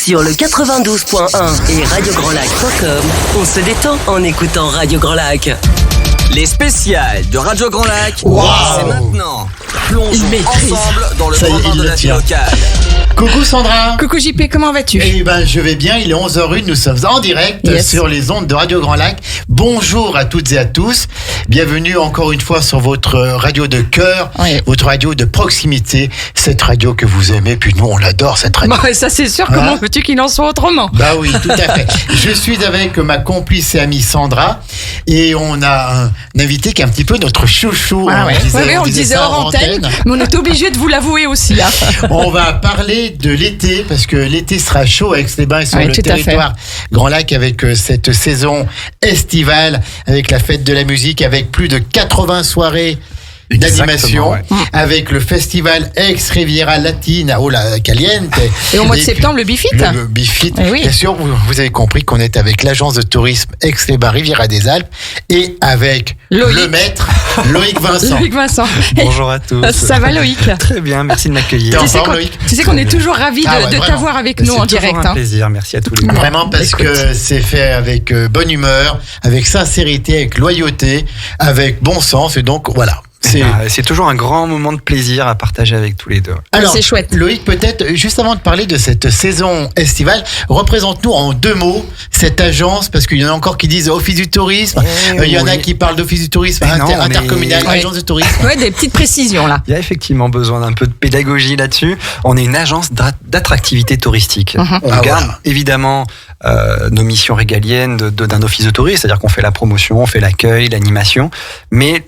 Sur le 92.1 et radiograndlac.com, on se détend en écoutant Radio Grand Lac. Les spéciales de Radio Grand Lac, c'est maintenant. Plongeons maîtrise. ensemble dans le Ça y est, grand bain il de le la vie tient. locale. Coucou Sandra. Coucou JP, comment vas-tu? Eh ben, je vais bien, il est 11h01, nous sommes en direct sur les ondes de Radio Grand Lac. Bonjour à toutes et à tous. Bienvenue encore une fois sur votre radio de cœur, votre radio de proximité, cette radio que vous aimez, puis nous on l'adore cette radio. Bon, ça c'est sûr, comment veux-tu qu'il en soit autrement? Bah oui, tout à fait. Je suis avec ma complice et amie Sandra et on a un invité qui est un petit peu notre chouchou. On le disait ça hors antenne, mais on est obligé de vous l'avouer aussi. Hein. On va parler de l'été, parce que l'été sera chaud avec Aix-les-Bains et sur le territoire Grand Lac avec cette saison estivale, avec la fête de la musique, avec plus de 80 soirées d'animation, avec le festival Aix-Riviera Latina, Caliente. Et au mois de septembre, le Bifit. Le Bifit. Bien sûr, vous avez compris qu'on est avec l'agence de tourisme Aix-les-Bains Riviera des Alpes et avec le maître Loïc Vincent. Loïc Vincent. Bonjour à tous. Ça va Loïc? Très bien, merci de m'accueillir. Tu sais qu'on est toujours ravis de t'avoir avec nous en direct. C'est un plaisir, merci à tous les deux. Vraiment parce que c'est fait avec bonne humeur, avec sincérité, avec loyauté, avec bon sens et donc voilà. C'est toujours un grand moment de plaisir à partager avec tous les deux. Alors, c'est chouette. Loïc, peut-être, juste avant de parler de cette saison estivale, représente-nous en 2 mots cette agence, parce qu'il y en a encore qui disent Office du tourisme, il y en a qui parlent d'Office du tourisme intercommunal, agence de tourisme. Ouais, des petites précisions là. Il y a effectivement besoin d'un peu de pédagogie là-dessus. On est une agence d'attractivité touristique. On garde évidemment nos missions régaliennes d'un office de tourisme, c'est-à-dire qu'on fait la promotion, on fait l'accueil, l'animation, mais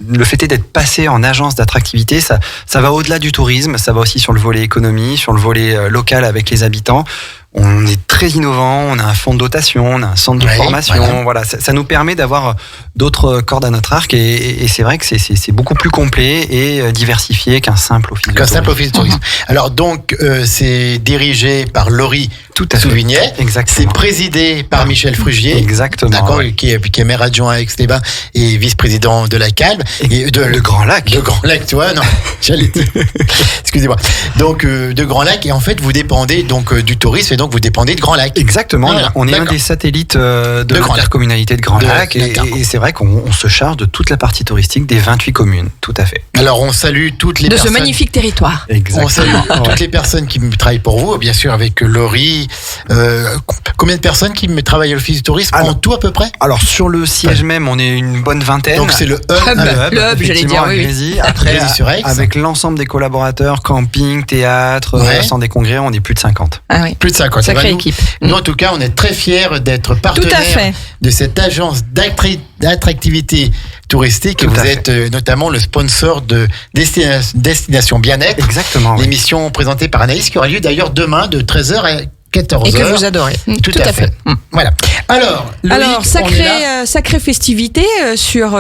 le fait est d'être passé en agence d'attractivité, ça va au-delà du tourisme, ça va aussi sur le volet économie, sur le volet local avec les habitants. On est très innovant, on a un fonds de dotation, on a un centre de formation. Voilà, ça nous permet d'avoir d'autres cordes à notre arc et c'est vrai que c'est beaucoup plus complet et diversifié qu'un simple office de tourisme. Alors donc, c'est dirigé par Laurie Souvignet. Exactement. C'est présidé par Michel Frugier. Exactement. D'accord, qui est maire adjoint à Aix-les-Bains et vice-président de la CALB. Et de Grand Lac. De Grand Lac, tu vois, non, j'allais dire. Excusez-moi. Donc, de Grand Lac, et en fait, vous dépendez donc du tourisme et donc vous dépendez de Grand Lac. Exactement. On est un des satellites de l'intercommunalité de Grand Lac et c'est vrai qu'on se charge de toute la partie touristique des 28 communes. Tout à fait. Alors, on salue toutes les personnes. De ce magnifique territoire. Exactement. On salue toutes les personnes qui travaillent pour vous, bien sûr, avec Laurie. Combien de personnes qui travaillent à l'Office du tourisme en tout à peu près? Alors, sur le siège même, on est une bonne vingtaine. Donc, c'est le hub, j'allais dire, oui. Après, avec l'ensemble des collaborateurs, camping, théâtre, centre des congrès, on est plus de 50. Ah oui. Plus de 50. Sacrée équipe. Nous, en tout cas, on est très fiers d'être partenaire de cette agence d'attractivité touristique et vous êtes notamment le sponsor de Destination Bien-être. Exactement. L'émission présentée par Anaïs qui aura lieu d'ailleurs demain de 13h à 14h. Et que vous adorez. Tout à fait. Voilà. Alors, Loïc, sacrée festivité sur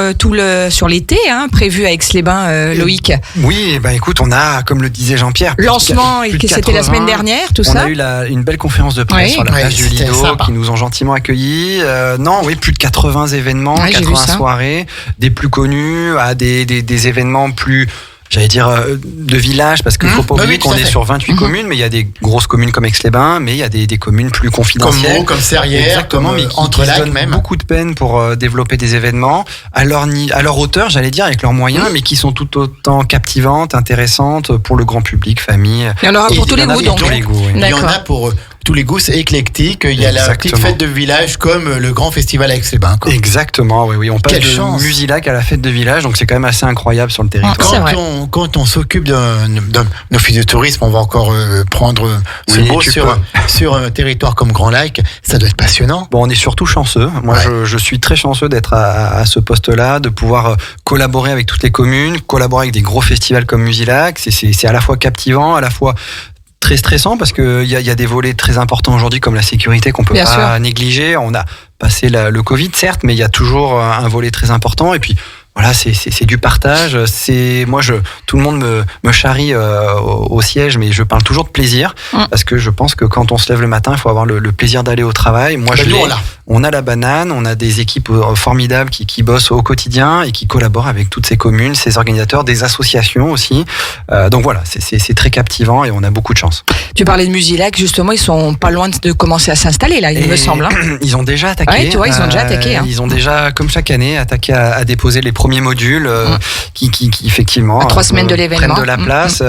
l'été, prévu à Aix-les-Bains, Loïc. Oui, écoute, on a, comme le disait Jean-Pierre, lancement, c'était la semaine dernière, tout ça. On a eu une belle conférence de presse sur la plage du Lido, qui nous ont gentiment accueillis. Plus de 80 événements, 80 soirées, des plus connus à des événements plus... J'allais dire de village, parce qu'il ne faut pas oublier qu'on est sur 28 communes, mais il y a des grosses communes comme Aix-les-Bains, mais il y a des communes plus confidentielles. Comme Meaux, comme Serrières, comme Entrelacs même. Beaucoup de peine pour développer des événements à leur hauteur, j'allais dire, avec leurs moyens, mais qui sont tout autant captivantes, intéressantes pour le grand public, famille. Il y en aura pour tous les goûts, donc. Il y en a pour tous les goûts, c'est éclectique. Il y a la petite fête de village comme le grand festival à Aix-les-Bains. Exactement, oui. On passe de Musilac à la fête de village, donc c'est quand même assez incroyable sur le territoire. Quand on s'occupe d'un office de tourisme, on va encore prendre ce mot sur un territoire comme Grand Lac, ça doit être passionnant. Bon, on est surtout chanceux. Moi, je suis très chanceux d'être à ce poste-là, de pouvoir collaborer avec toutes les communes, collaborer avec des gros festivals comme Musilac. C'est à la fois captivant, à la fois très stressant parce qu'il y a des volets très importants aujourd'hui comme la sécurité qu'on peut pas négliger. On a passé le Covid, certes, mais il y a toujours un volet très important. Et puis, voilà, c'est du partage. Tout le monde me charrie au siège, mais je parle toujours de plaisir parce que je pense que quand on se lève le matin, il faut avoir le plaisir d'aller au travail. Moi, On a la banane, on a des équipes formidables qui bossent au quotidien et qui collaborent avec toutes ces communes, ces organisateurs, des associations aussi. Donc voilà, c'est très captivant et on a beaucoup de chance. Tu parlais de Musilac, justement, ils sont pas loin de commencer à s'installer là, il me semble. Ils ont déjà attaqué. Ouais, tu vois, ils ont déjà attaqué. Ils ont déjà, comme chaque année, attaqué à déposer les premiers modules qui effectivement à 3 semaines de l'événement prennent de la place.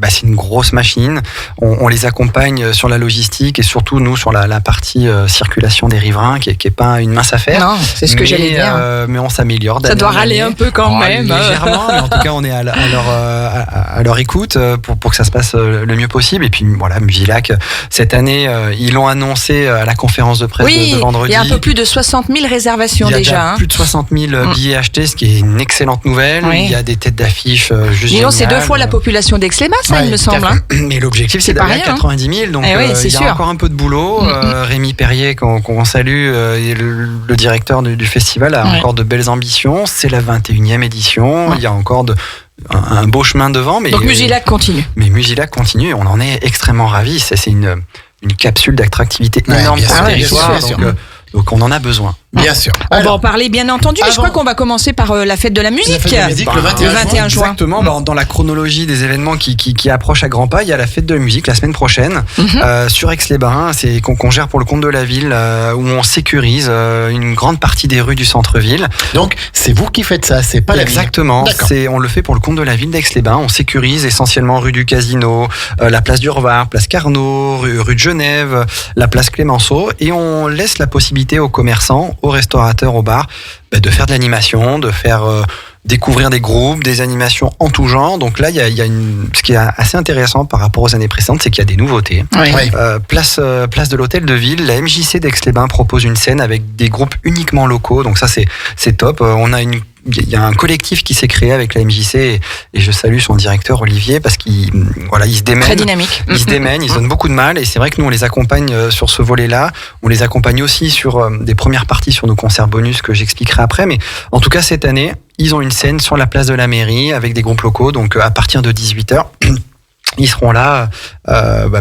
C'est une grosse machine. On les accompagne sur la logistique et surtout nous sur la partie circulation des riverains qui est pas une mince affaire. Non, c'est ce que j'allais dire. Mais on s'améliore. Ça doit râler un peu quand même. Légèrement, mais en tout cas on est à leur écoute pour que ça se passe le mieux possible. Et puis voilà, Musilac, cette année, ils l'ont annoncé à la conférence de presse de vendredi. Il y a un peu plus de 60 000 réservations déjà. Il y a plus de 60 000 billets achetés, ce qui est une excellente nouvelle. Il y a des têtes d'affiche juste géniales. C'est 2 fois la population d'Aix-les-Bains, il me semble. Mais l'objectif, c'est d'aller à 90 000. Donc il y a encore un peu de boulot. Rémi Perrier, qu'on salue, et le directeur du festival, a encore de belles ambitions. C'est la 21e édition. Il y a encore un beau chemin devant. Donc Musilac continue. Mais Musilac continue et on en est extrêmement ravis. C'est une capsule d'attractivité énorme pour le territoire. Donc on en a besoin. Bien sûr. On va en parler bien entendu, mais je crois qu'on va commencer par la fête de la musique. La fête de la musique, le 21 juin. Exactement. Dans la chronologie des événements qui approchent à grands pas, il y a la fête de la musique la semaine prochaine sur Aix-les-Bains. C'est qu'on gère pour le compte de la ville, où on sécurise une grande partie des rues du centre-ville. Donc c'est vous qui faites ça, c'est pas la ville. Exactement. On le fait pour le compte de la ville d'Aix-les-Bains. On sécurise essentiellement rue du Casino, la place du Revard, place Carnot, rue de Genève, la place Clémenceau, et on laisse la possibilité aux commerçants, aux restaurateurs, aux bars, de faire de l'animation, de faire découvrir des groupes, des animations en tout genre. Donc là, il y a ce qui est assez intéressant par rapport aux années précédentes, c'est qu'il y a des nouveautés. Place de l'Hôtel de Ville, la MJC d'Aix-les-Bains propose une scène avec des groupes uniquement locaux. Donc ça, c'est top. Il y a un collectif qui s'est créé avec la MJC et je salue son directeur Olivier parce qu'il se démène. Très dynamique. Il se démène, il se donne beaucoup de mal et c'est vrai que nous on les accompagne sur ce volet-là. On les accompagne aussi sur des premières parties sur nos concerts bonus que j'expliquerai après. Mais en tout cas cette année, ils ont une scène sur la place de la mairie avec des groupes locaux. Donc à partir de 18h. Ils seront là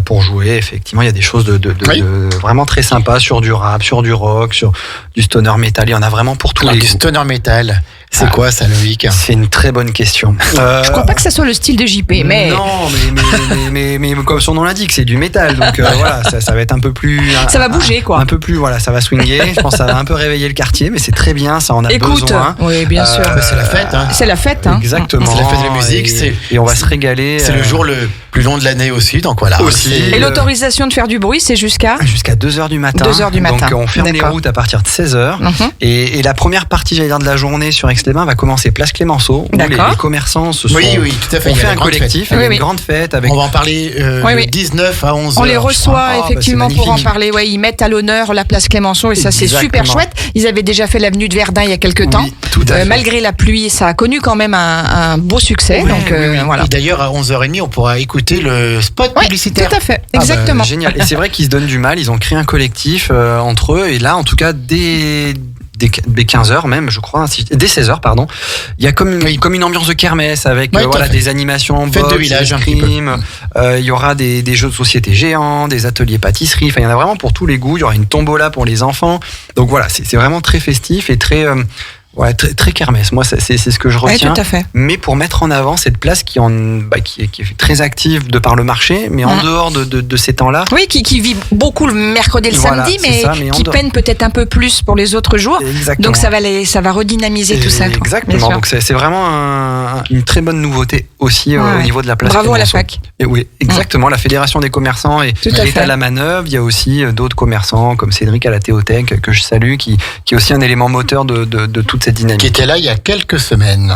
pour jouer. Effectivement, il y a des choses de vraiment très sympas sur du rap, sur du rock, sur du stoner metal. Il y en a vraiment pour tous les goûts. Du stoner metal, c'est quoi ça, Loïc ? C'est une très bonne question. Je crois pas que ça soit le style de JP, mais... Non, mais comme son nom l'indique, c'est du métal. Donc voilà, ça va être un peu plus... Ça va bouger, quoi. Un peu plus, voilà, ça va swinguer. Je pense que ça va un peu réveiller le quartier, mais c'est très bien, ça en a besoin. Oui, bien sûr. C'est la fête. C'est la fête. Exactement. C'est la fête de la musique. Et on va se régaler. C'est le jour le plus long de l'année aussi, donc voilà. Et l'autorisation de faire du bruit, c'est jusqu'à 2h du matin. 2h du matin. Donc on ferme les routes à partir de 16h. Et la première partie, j'allais dire, de la journée sur Aix-les-Bains va commencer place Clémenceau, où les commerçants se sont... Oui, tout à fait. On fait un collectif, il y a une grande fête. On va en parler 19 à 11h. On les reçoit effectivement pour en parler. Ils mettent à l'honneur la place Clémenceau et ça c'est super chouette. Ils avaient déjà fait l'avenue de Verdun il y a quelques temps. Malgré la pluie, ça a connu quand même un beau succès. Voilà. Et d'ailleurs, à 11h30, on pourra écouter le spot publicitaire. Tout à fait, exactement. Génial. Et c'est vrai qu'ils se donnent du mal, ils ont créé un collectif entre eux, et là, en tout cas, dès 15h même, je crois, dès 16h, pardon, il y a comme une ambiance de kermesse avec des animations en boxe, de village, il y aura des jeux de société géants, des ateliers pâtisserie, il y en a vraiment pour tous les goûts, il y aura une tombola pour les enfants. Donc voilà, c'est vraiment très festif et très... très kermesse. Moi, c'est ce que je retiens. Tout à fait. Mais pour mettre en avant cette place qui est très active de par le marché, mais en dehors de ces temps-là. Oui, qui vit beaucoup le mercredi et le samedi, mais qui peine peut-être un peu plus pour les autres jours. Exactement. Donc ça va redynamiser tout ça. Exactement. Donc c'est vraiment une très bonne nouveauté aussi au niveau de la place. Bravo à la fac. Et oui, exactement. La Fédération des commerçants est à la manœuvre. Il y a aussi d'autres commerçants comme Cédric à la Théothèque que je salue, qui est aussi un élément moteur de toute cette dynamique. Qui était là il y a quelques semaines.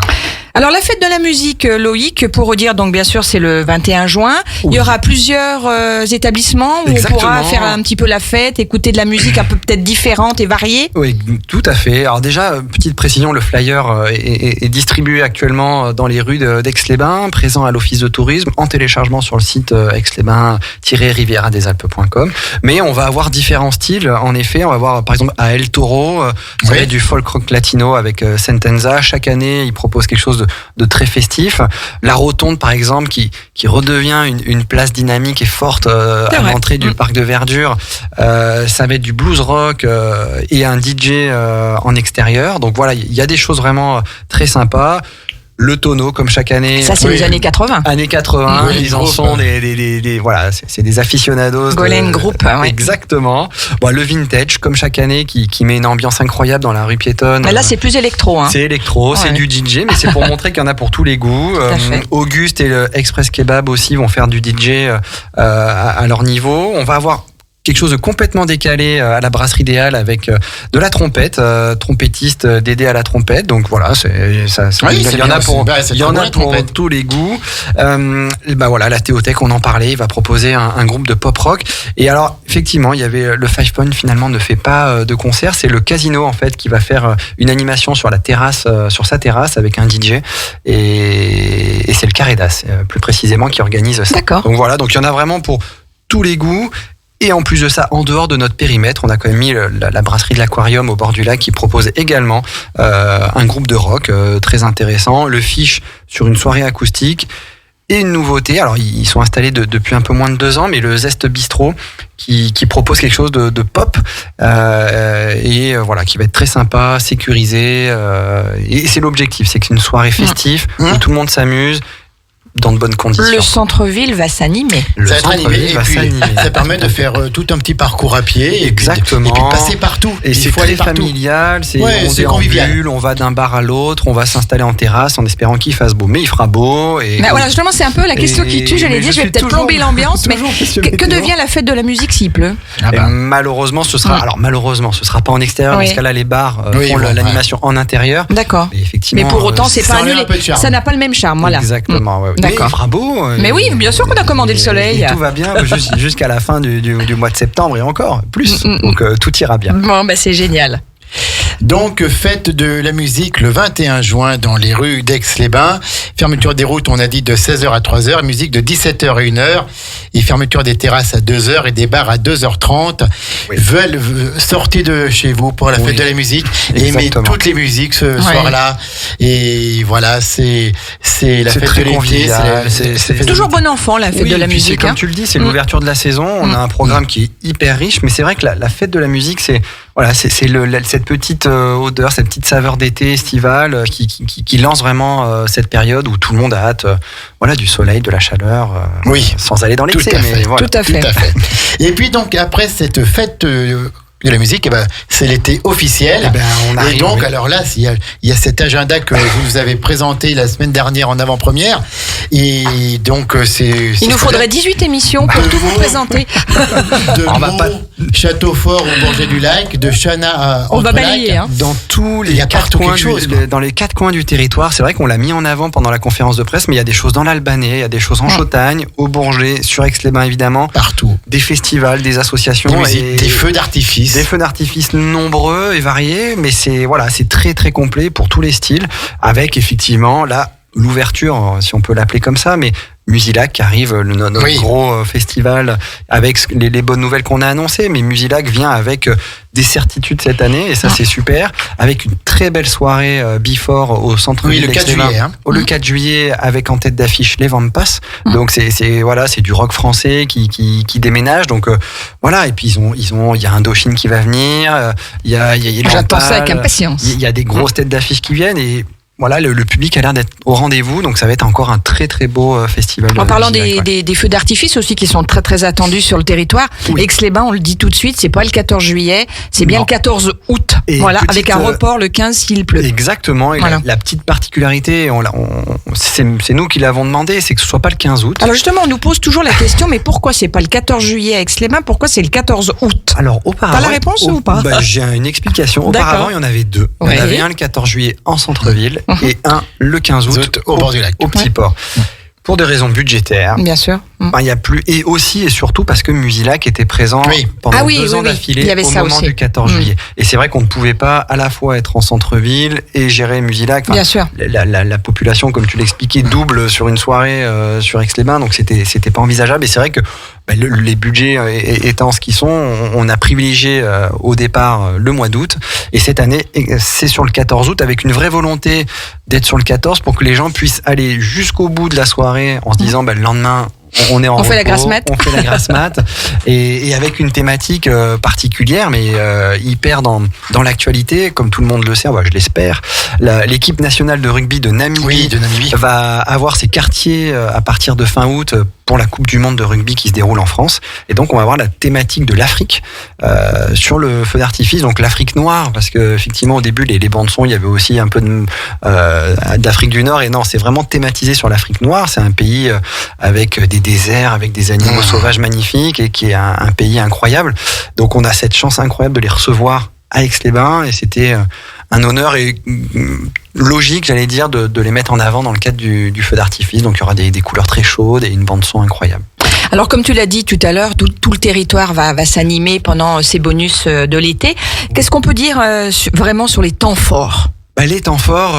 Alors la fête de la musique, Loïc, pour redire, donc bien sûr c'est le 21 juin. Il y aura plusieurs établissements où on pourra faire un petit peu la fête, écouter de la musique un peu peut-être différente et variée. Oui, tout à fait. Alors déjà, petite précision, le flyer est distribué actuellement dans les rues d'Aix-les-Bains, présent à l'Office de tourisme, en téléchargement sur le site aix-les-bains-riviera-des-alpes.com. Mais on va avoir différents styles. En effet, on va avoir par exemple à El Toro, du folk rock latino avec Sentenza. Chaque année, ils proposent quelque chose de très festif. La Rotonde, par exemple, qui redevient une place dynamique et forte à l'entrée du parc de verdure. Ça va être du blues rock et un DJ en extérieur. Donc voilà, il y a des choses vraiment très sympas. Le tonneau, comme chaque année. Ça, c'est les années 80. Années 80, ils en sont voilà, c'est des aficionados. Golden Group, ouais. Exactement. Bon, le vintage, comme chaque année, qui met une ambiance incroyable dans la rue piétonne. Mais là, c'est plus électro, hein. C'est électro, c'est du DJ, mais c'est pour montrer qu'il y en a pour tous les goûts. Auguste et le Express Kebab aussi vont faire du DJ à leur niveau. On va avoir quelque chose de complètement décalé à la brasserie idéale avec de la trompette, trompettiste dédié à la trompette. Donc voilà, il y en a pour tous les goûts. Voilà, la Théothèque, on en parlait, il va proposer un groupe de pop rock. Et alors, effectivement, il y avait le Five Point, finalement, ne fait pas de concert. C'est le Casino, en fait, qui va faire une animation sur la terrasse, sur sa terrasse avec un DJ. Et c'est le Carédas, plus précisément, qui organise ça. D'accord. Donc voilà, donc il y en a vraiment pour tous les goûts. Et en plus de ça, en dehors de notre périmètre, on a quand même mis la brasserie de l'Aquarium au bord du lac qui propose également un groupe de rock très intéressant, le Fish sur une soirée acoustique et une nouveauté. Alors ils sont installés depuis un peu moins de 2 ans, mais le Zest Bistro qui propose quelque chose de pop et voilà, qui va être très sympa, sécurisé. Et c'est l'objectif, c'est que c'est une soirée festive où tout le monde s'amuse. Dans de bonnes conditions. Le centre-ville va s'animer. Ça permet de faire tout un petit parcours à pied. Exactement. Et puis de passer partout. Et c'est très familial. C'est convivial. On va d'un bar à l'autre. On va s'installer en terrasse en espérant qu'il fasse beau. Mais il fera beau. Voilà, justement, c'est un peu la question qui tue. J'allais dire, je vais peut-être plomber l'ambiance. Mais que devient la fête de la musique s'il pleut? Malheureusement, ce sera pas en extérieur. Dans ce cas-là, les bars font l'animation en intérieur. D'accord. Mais pour autant, c'est pas annulé. Ça n'a pas le même charme. Voilà. Exactement. D'accord. Il fera beau. Mais oui, bien sûr qu'on a commandé le soleil. Et tout va bien jusqu'à la fin du mois de septembre et encore plus. Donc tout ira bien. Bon, c'est génial. Donc, fête de la musique le 21 juin dans les rues d'Aix-les-Bains. Fermeture des routes, on a dit, de 16h à 3h. Musique de 17h à 1h. Et fermeture des terrasses à 2h et des bars à 2h30. Oui. Sortez de chez vous pour la fête de la musique. Et aimez toutes les musiques ce soir-là. Et voilà, c'est la fête de l'été. C'est toujours bon enfant, la fête de la musique. Comme tu le dis, c'est l'ouverture de la saison. On a un programme qui est hyper riche. Mais c'est vrai que la fête de la musique, c'est cette petite odeur, cette petite saveur d'été estivale qui lance vraiment cette période où tout le monde a hâte du soleil, de la chaleur, sans aller dans l'excès. Tout à fait. Et puis donc après cette fête de la musique, c'est l'été officiel. Et donc, alors là, il y a cet agenda que vous avez présenté la semaine dernière en avant-première. Et donc, il nous faudrait 18 émissions pour tout vous présenter. De Châteaufort au Bourget-du-Lac, de Chana à on va balayer. Dans tous les 4 coins dans les 4 coins du territoire, c'est vrai qu'on l'a mis en avant pendant la conférence de presse, mais il y a des choses dans l'Albanais, il y a des choses en Chautagne, au Bourget, sur Aix-les-Bains évidemment. Partout. Des festivals, des associations. Des feux d'artifice. Des feux d'artifice nombreux et variés, mais c'est très très complet pour tous les styles, avec effectivement l'ouverture, si on peut l'appeler comme ça, mais Musilac qui arrive, notre gros festival, avec les bonnes nouvelles qu'on a annoncées, mais Musilac vient avec des certitudes cette année, et ça c'est super, avec une très belle soirée before au centre-ville. Le 4 juillet. Le 4 juillet, avec en tête d'affiche les Vampas. Donc c'est du rock français qui déménage. Donc et puis il y a Indochine qui va venir, j'attends ça avec impatience. Il y a des grosses têtes d'affiche qui viennent, et voilà, le public a l'air d'être au rendez-vous, donc ça va être encore un très très beau festival. En parlant des feux d'artifice aussi qui sont très très attendus sur le territoire, Aix-les-Bains, on le dit tout de suite, c'est pas le 14 juillet, c'est bien le 14 août. Et avec un report le 15 s'il pleut. Exactement, et la petite particularité, c'est nous qui l'avons demandé, c'est que ce soit pas le 15 août. Alors justement, on nous pose toujours la question, mais pourquoi c'est pas le 14 juillet à Aix-les-Bains, pourquoi c'est le 14 août? Alors auparavant... T'as la réponse ou pas? J'ai une explication. Auparavant, il y en avait 2. Il y en avait un le 14 juillet en centre-ville, et un le 15 août au bord du lac, au Petit Port. Pour des raisons budgétaires. Bien sûr. il y a plus, et aussi et surtout parce que Musilac était présent pendant 2 ans d'affilée au moment du 14 juillet. Et c'est vrai qu'on ne pouvait pas à la fois être en centre-ville et gérer Musilac. Bien sûr. La population, comme tu l'expliquais, double sur une soirée sur Aix-les-Bains, donc c'était pas envisageable. Et c'est vrai que les budgets étant ce qu'ils sont, on a privilégié au départ le mois d'août. Et cette année, c'est sur le 14 août avec une vraie volonté d'être sur le 14 pour que les gens puissent aller jusqu'au bout de la soirée en se disant le lendemain, on est en repos, fait la grasse mat. On fait la grasse mat et avec une thématique particulière mais hyper dans l'actualité, comme tout le monde le sait, je l'espère. L'équipe nationale de rugby de Namibie, va avoir ses quartiers à partir de fin août pour la Coupe du Monde de rugby qui se déroule en France. Et donc on va avoir la thématique de l'Afrique sur le feu d'artifice, donc l'Afrique noire, parce que effectivement au début les bandes son, il y avait aussi un peu d'Afrique du Nord, et non, c'est vraiment thématisé sur l'Afrique noire. C'est un pays avec des déserts, avec des animaux sauvages magnifiques, et qui est un pays incroyable. Donc on a cette chance incroyable de les recevoir à Aix-les-Bains, et c'était un honneur et logique, j'allais dire, de les mettre en avant dans le cadre du feu d'artifice. Donc il y aura des couleurs très chaudes et une bande son incroyable. Alors comme tu l'as dit tout à l'heure, tout le territoire va s'animer pendant ces bonus de l'été. Qu'est-ce qu'on peut dire vraiment sur les temps forts ? Les temps forts,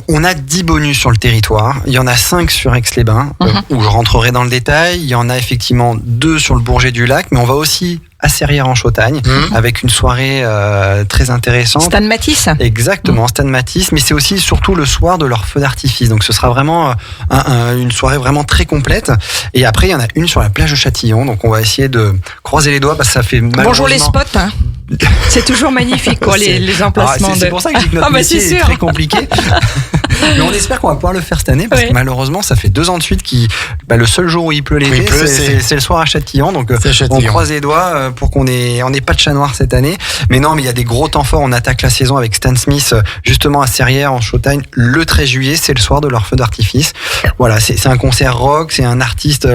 on a 10 bonus sur le territoire. Il y en a 5 sur Aix-les-Bains, où je rentrerai dans le détail. Il y en a effectivement 2 sur le Bourget-du-Lac, mais on va aussi à Serrières-en-Chautagne, avec une soirée très intéressante. Stade Matisse. Exactement, Stade Matisse, mais c'est aussi surtout le soir de leur feu d'artifice. Donc ce sera vraiment une soirée vraiment très complète. Et après, il y en a une sur la plage de Châtillon, donc on va essayer de croiser les doigts parce que ça fait malheureusement... Bonjour les spots, hein. C'est toujours magnifique, les emplacements. C'est pour ça que je dis que notre métier est très compliqué. Mais on espère qu'on va pouvoir le faire cette année, parce que malheureusement, ça fait 2 ans de suite le seul jour où il pleut l'été, c'est le soir à Châtillon. Donc on croise les doigts pour qu'on ait pas de chat noir cette année. Mais non, mais il y a des gros temps forts. On attaque la saison avec Stan Smith justement à Serrières en Chautagne le 13 juillet. C'est le soir de leur feu d'artifice. Voilà, c'est un concert rock. C'est un artiste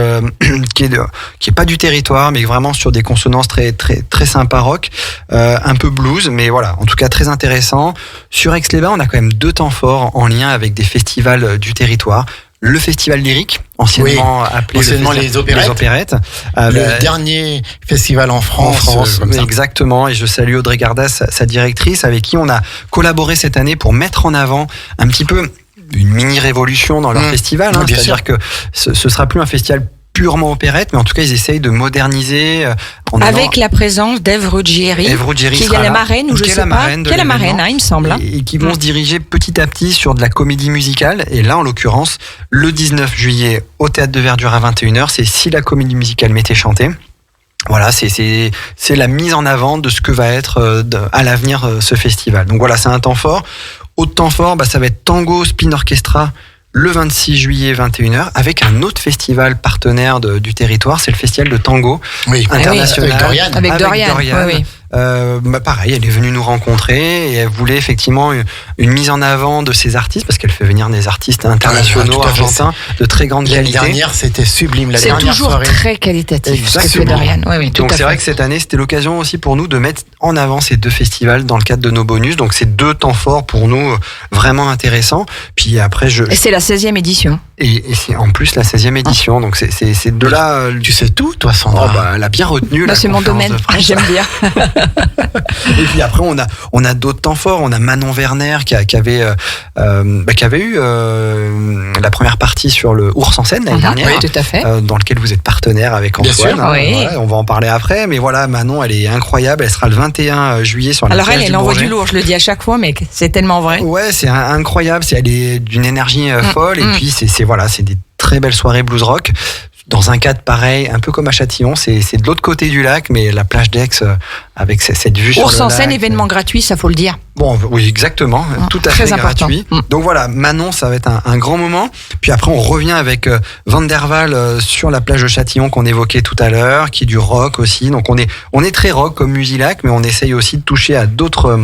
qui est pas du territoire, mais vraiment sur des consonances très très très sympa rock, un peu blues, mais voilà, en tout cas très intéressant. Sur Aix-les-Bains, on a quand même 2 temps forts en lien avec des festivals du territoire. Le festival lyrique, anciennement appelé les opérettes. Le dernier festival en France. Exactement, et je salue Audrey Gardas, sa directrice, avec qui on a collaboré cette année pour mettre en avant un petit peu une mini-révolution dans leur festival. C'est-à-dire que ce sera plus un festival purement opérette, mais en tout cas ils essayent de moderniser avec la présence d'Ève Ruggieri, qui est la marraine, ou je sais pas, qui est la marraine, il me semble, et qui vont se diriger petit à petit sur de la comédie musicale. Et là, en l'occurrence, le 19 juillet au Théâtre de Verdure à 21h, c'est Si la comédie musicale m'était chantée. Voilà, c'est la mise en avant de ce que va être à l'avenir ce festival. Donc voilà, c'est un temps fort. Autre temps fort, ça va être Tango Spin Orchestra le 26 juillet 21h avec un autre festival partenaire du territoire, c'est le festival de tango international avec Dorian. Oui. Pareil, elle est venue nous rencontrer et elle voulait effectivement une mise en avant de ces artistes, parce qu'elle fait venir des artistes internationaux argentins de très grande qualité. La dernière, c'était sublime. C'est toujours très qualitatif ce que fait Dorian. Donc c'est vrai que cette année, c'était l'occasion aussi pour nous de mettre en avant ces 2 festivals dans le cadre de nos bonus. Donc c'est 2 temps forts pour nous vraiment intéressants. Puis après, et c'est la 16e édition. Et c'est en plus la 16e édition. Donc c'est de là. Tu sais tout, toi, Sandra. Elle a bien retenu. C'est mon domaine. J'aime bien. Et puis après on a d'autres temps forts. On a Manon Werner qui avait eu la première partie sur le Ours en scène l'année dernière, oui, tout à fait. Dans lequel vous êtes partenaire avec Antoine. On va en parler après, mais voilà, Manon, elle est incroyable. Elle sera le 21 juillet sur la plage du Bourget. Elle envoie du lourd, je le dis à chaque fois, mais c'est tellement vrai. Ouais, c'est incroyable. Elle est d'une énergie folle, et puis c'est des très belles soirées blues rock. Dans un cadre pareil, un peu comme à Châtillon, c'est de l'autre côté du lac, mais la plage d'Aix avec cette vue sur le lac. Ours en scène, événement gratuit, ça faut le dire. Bon, oui, exactement, tout à fait gratuit. Donc voilà, Manon, ça va être un grand moment. Puis après, on revient avec Van der Waal sur la plage de Châtillon qu'on évoquait tout à l'heure, qui est du rock aussi. Donc on est très rock comme Musilac, mais on essaye aussi de toucher à d'autres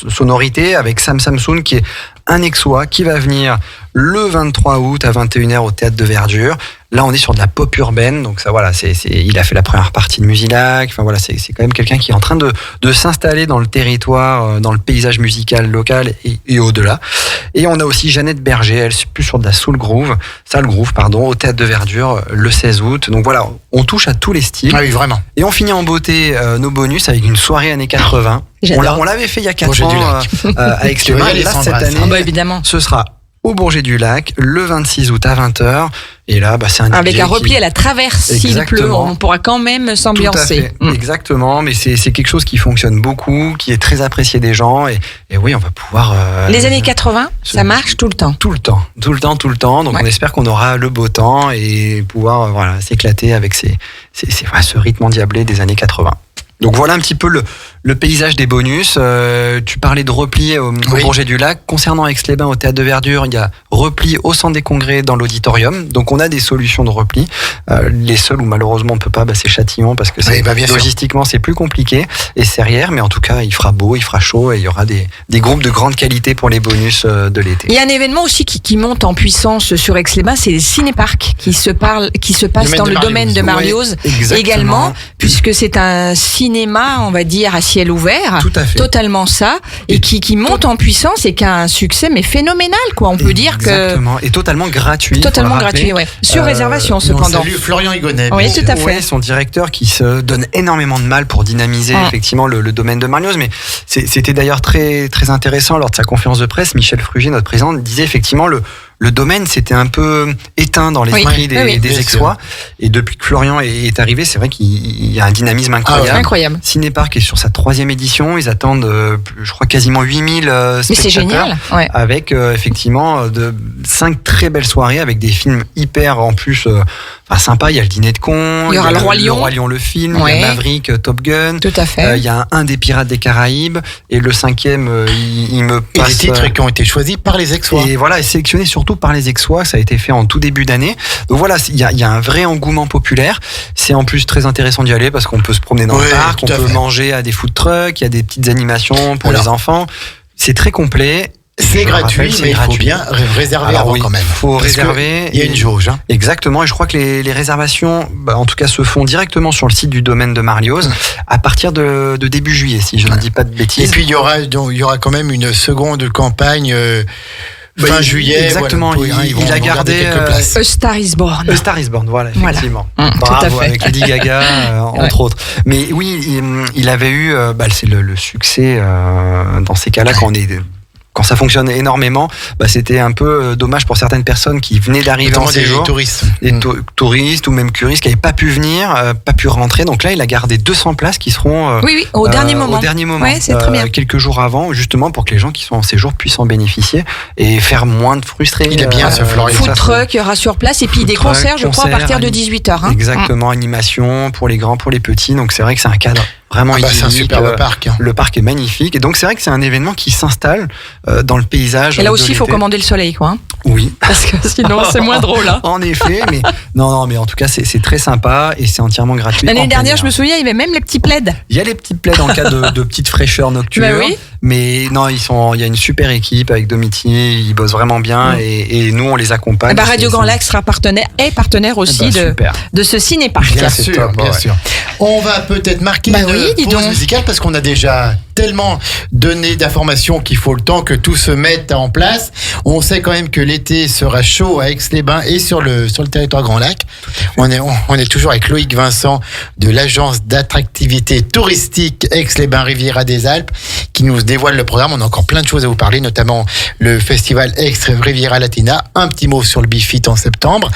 sonorités avec Sam Samsoun, qui est un Aixois qui va venir le 23 août à 21h au Théâtre de Verdure. Là, on est sur de la pop urbaine, donc ça, voilà, il a fait la première partie de Musilac. Enfin voilà, c'est quand même quelqu'un qui est en train de s'installer dans le territoire, dans le paysage musical local et au-delà. Et on a aussi Jeannette Berger, elle est plus sur de la soul groove, au Théâtre de Verdure le 16 août. Donc voilà, on touche à tous les styles. Ah oui, vraiment. Et on finit en beauté nos bonus avec une soirée années 80. On l'avait fait il y a 4 ans à Aix-les-Bains. Et là, cette année, évidemment, ce sera au Bourget du Lac, le 26 août à 20h. Et là, c'est un DJ avec un repli à la traverse, s'il pleut, on pourra quand même s'ambiancer. Exactement, mais c'est quelque chose qui fonctionne beaucoup, qui est très apprécié des gens. Et oui, on va pouvoir... les années 80, ça marche tout le temps. Tout le temps. Donc on espère qu'on aura le beau temps et pouvoir s'éclater avec ce rythme endiablé des années 80. Donc voilà un petit peu le paysage des bonus. Tu parlais de repli au Bourget du Lac. Concernant Aix-les-Bains au Théâtre de Verdure, il y a repli au Centre des Congrès dans l'auditorium. Donc on a des solutions de repli. Les seuls où malheureusement on ne peut pas, c'est Châtillon parce que logistiquement c'est plus compliqué. Et Serrières, mais en tout cas il fera beau, il fera chaud et il y aura des groupes de grande qualité pour les bonus de l'été. Il y a un événement aussi qui monte en puissance sur Aix-les-Bains, c'est le Cinéparc qui se passe dans le domaine de Marlioz également, puisque c'est un cinéma, on va dire, à ciel ouvert. Tout à fait. Totalement ça. Et qui monte en puissance et qui a un succès, mais phénoménal, quoi. On peut dire que. Exactement. Et totalement gratuit. Totalement gratuit, ouais. Sur réservation, cependant. Salut Florian Higonnet. Oui, tout à fait. Ouais, son directeur qui se donne énormément de mal pour dynamiser effectivement le domaine de Marlioz. Mais c'était d'ailleurs très, très intéressant lors de sa conférence de presse. Michel Frugier, notre président, disait effectivement le domaine s'était un peu éteint dans l'esprit des Aixois. Et depuis que Florian est arrivé, c'est vrai qu'il y a un dynamisme incroyable. Incroyable. Cinéparc est sur sa 3e édition. Ils attendent, je crois, quasiment 8000 spectateurs. Mais c'est génial. Ouais. Avec effectivement 5 très belles soirées avec des films hyper en plus sympa. Il y a le Dîner de cons. Il y aura le Roi Lion, le film. Il y a Maverick, Top Gun. Tout à fait. Il y a un des Pirates des Caraïbes. Et le 5e, il me passe. Et des titres qui ont été choisis par les Aixois. Et voilà, sélectionnés surtout par les Aixois. Ça a été fait en tout début d'année. Donc voilà, il y a un vrai engouement populaire. C'est en plus très intéressant d'y aller parce qu'on peut se promener dans le parc, on peut manger à des food trucks, il y a des petites animations pour les enfants. C'est très complet. C'est gratuit, mais il faut bien réserver avant quand même. Il faut réserver. Il y a une jauge. Exactement, et je crois que les réservations, en tout cas, se font directement sur le site du domaine de Marlioz à partir de début juillet, si je ne dis pas de bêtises. Et puis il y aura quand même une seconde campagne. Fin juillet, exactement. Il a gardé A Star is Born. A Star is Born, voilà, effectivement. Bravo, tout à fait. Avec Lady Gaga, entre autres. Mais oui, il avait eu, c'est le succès dans ces cas-là quand ça fonctionne énormément, c'était un peu dommage pour certaines personnes qui venaient d'arriver en séjour. Des touristes ou même curistes qui n'avaient pas pu venir, pas pu rentrer. Donc là, il a gardé 200 places qui seront au dernier moment. Ouais, c'est très bien. Quelques jours avant, justement pour que les gens qui sont en séjour puissent en bénéficier et faire moins de frustrés. Il est bien ce Florian. Food truck, il y aura sur place et puis des concerts, je crois, à partir de 18h. Exactement, animation pour les grands, pour les petits. Donc c'est vrai que c'est un cadre vraiment idyllique. C'est un superbe parc. Le parc est magnifique et donc c'est vrai que c'est un événement qui s'installe dans le paysage. Et là aussi, il faut commander le soleil, quoi. Oui. Parce que sinon, c'est moins drôle. En effet, mais non, mais en tout cas, c'est très sympa et c'est entièrement gratuit. L'année dernière, je me souviens, il y avait même les petits plaids. Il y a les petits plaids en cas de petite fraîcheur nocturne. Oui. Mais non, il y a une super équipe avec Domiti, ils bossent vraiment bien et nous, on les accompagne. Radio Grand Lac sera partenaire aussi de ce cinéparc. Bien sûr. On va peut-être marquer une pause musicale parce qu'on a déjà tellement donné d'informations qu'il faut le temps que tout se mette en place. On sait quand même que l'été sera chaud à Aix-les-Bains et sur le territoire Grand Lac. On est toujours avec Loïc Vincent de l'agence d'attractivité touristique Aix-les-Bains Riviera des Alpes qui nous dévoile le programme. On a encore plein de choses à vous parler, notamment le festival Aix Riviera Latina. Un petit mot sur le Bifit en septembre.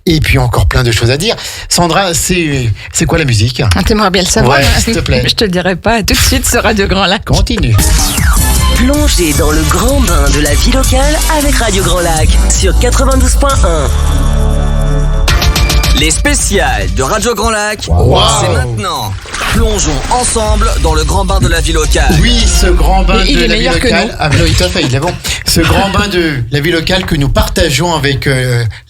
Et puis encore plein de choses à dire. Sandra, c'est quoi la musique? T'aimerais bien le savoir. Ouais, s'il te plaît. Je te dirai pas tout de suite sur Radio Grand Lac. Continue. Plongez dans le grand bain de la vie locale avec Radio Grand Lac sur 92.1. Les spéciales de Radio Grand Lac, c'est maintenant. Plongeons ensemble dans le grand bain de la vie locale. Oui, ce grand bain de la vie locale. Ah oui, tout à fait, il est bon. Ce grand bain de la vie locale que nous partageons avec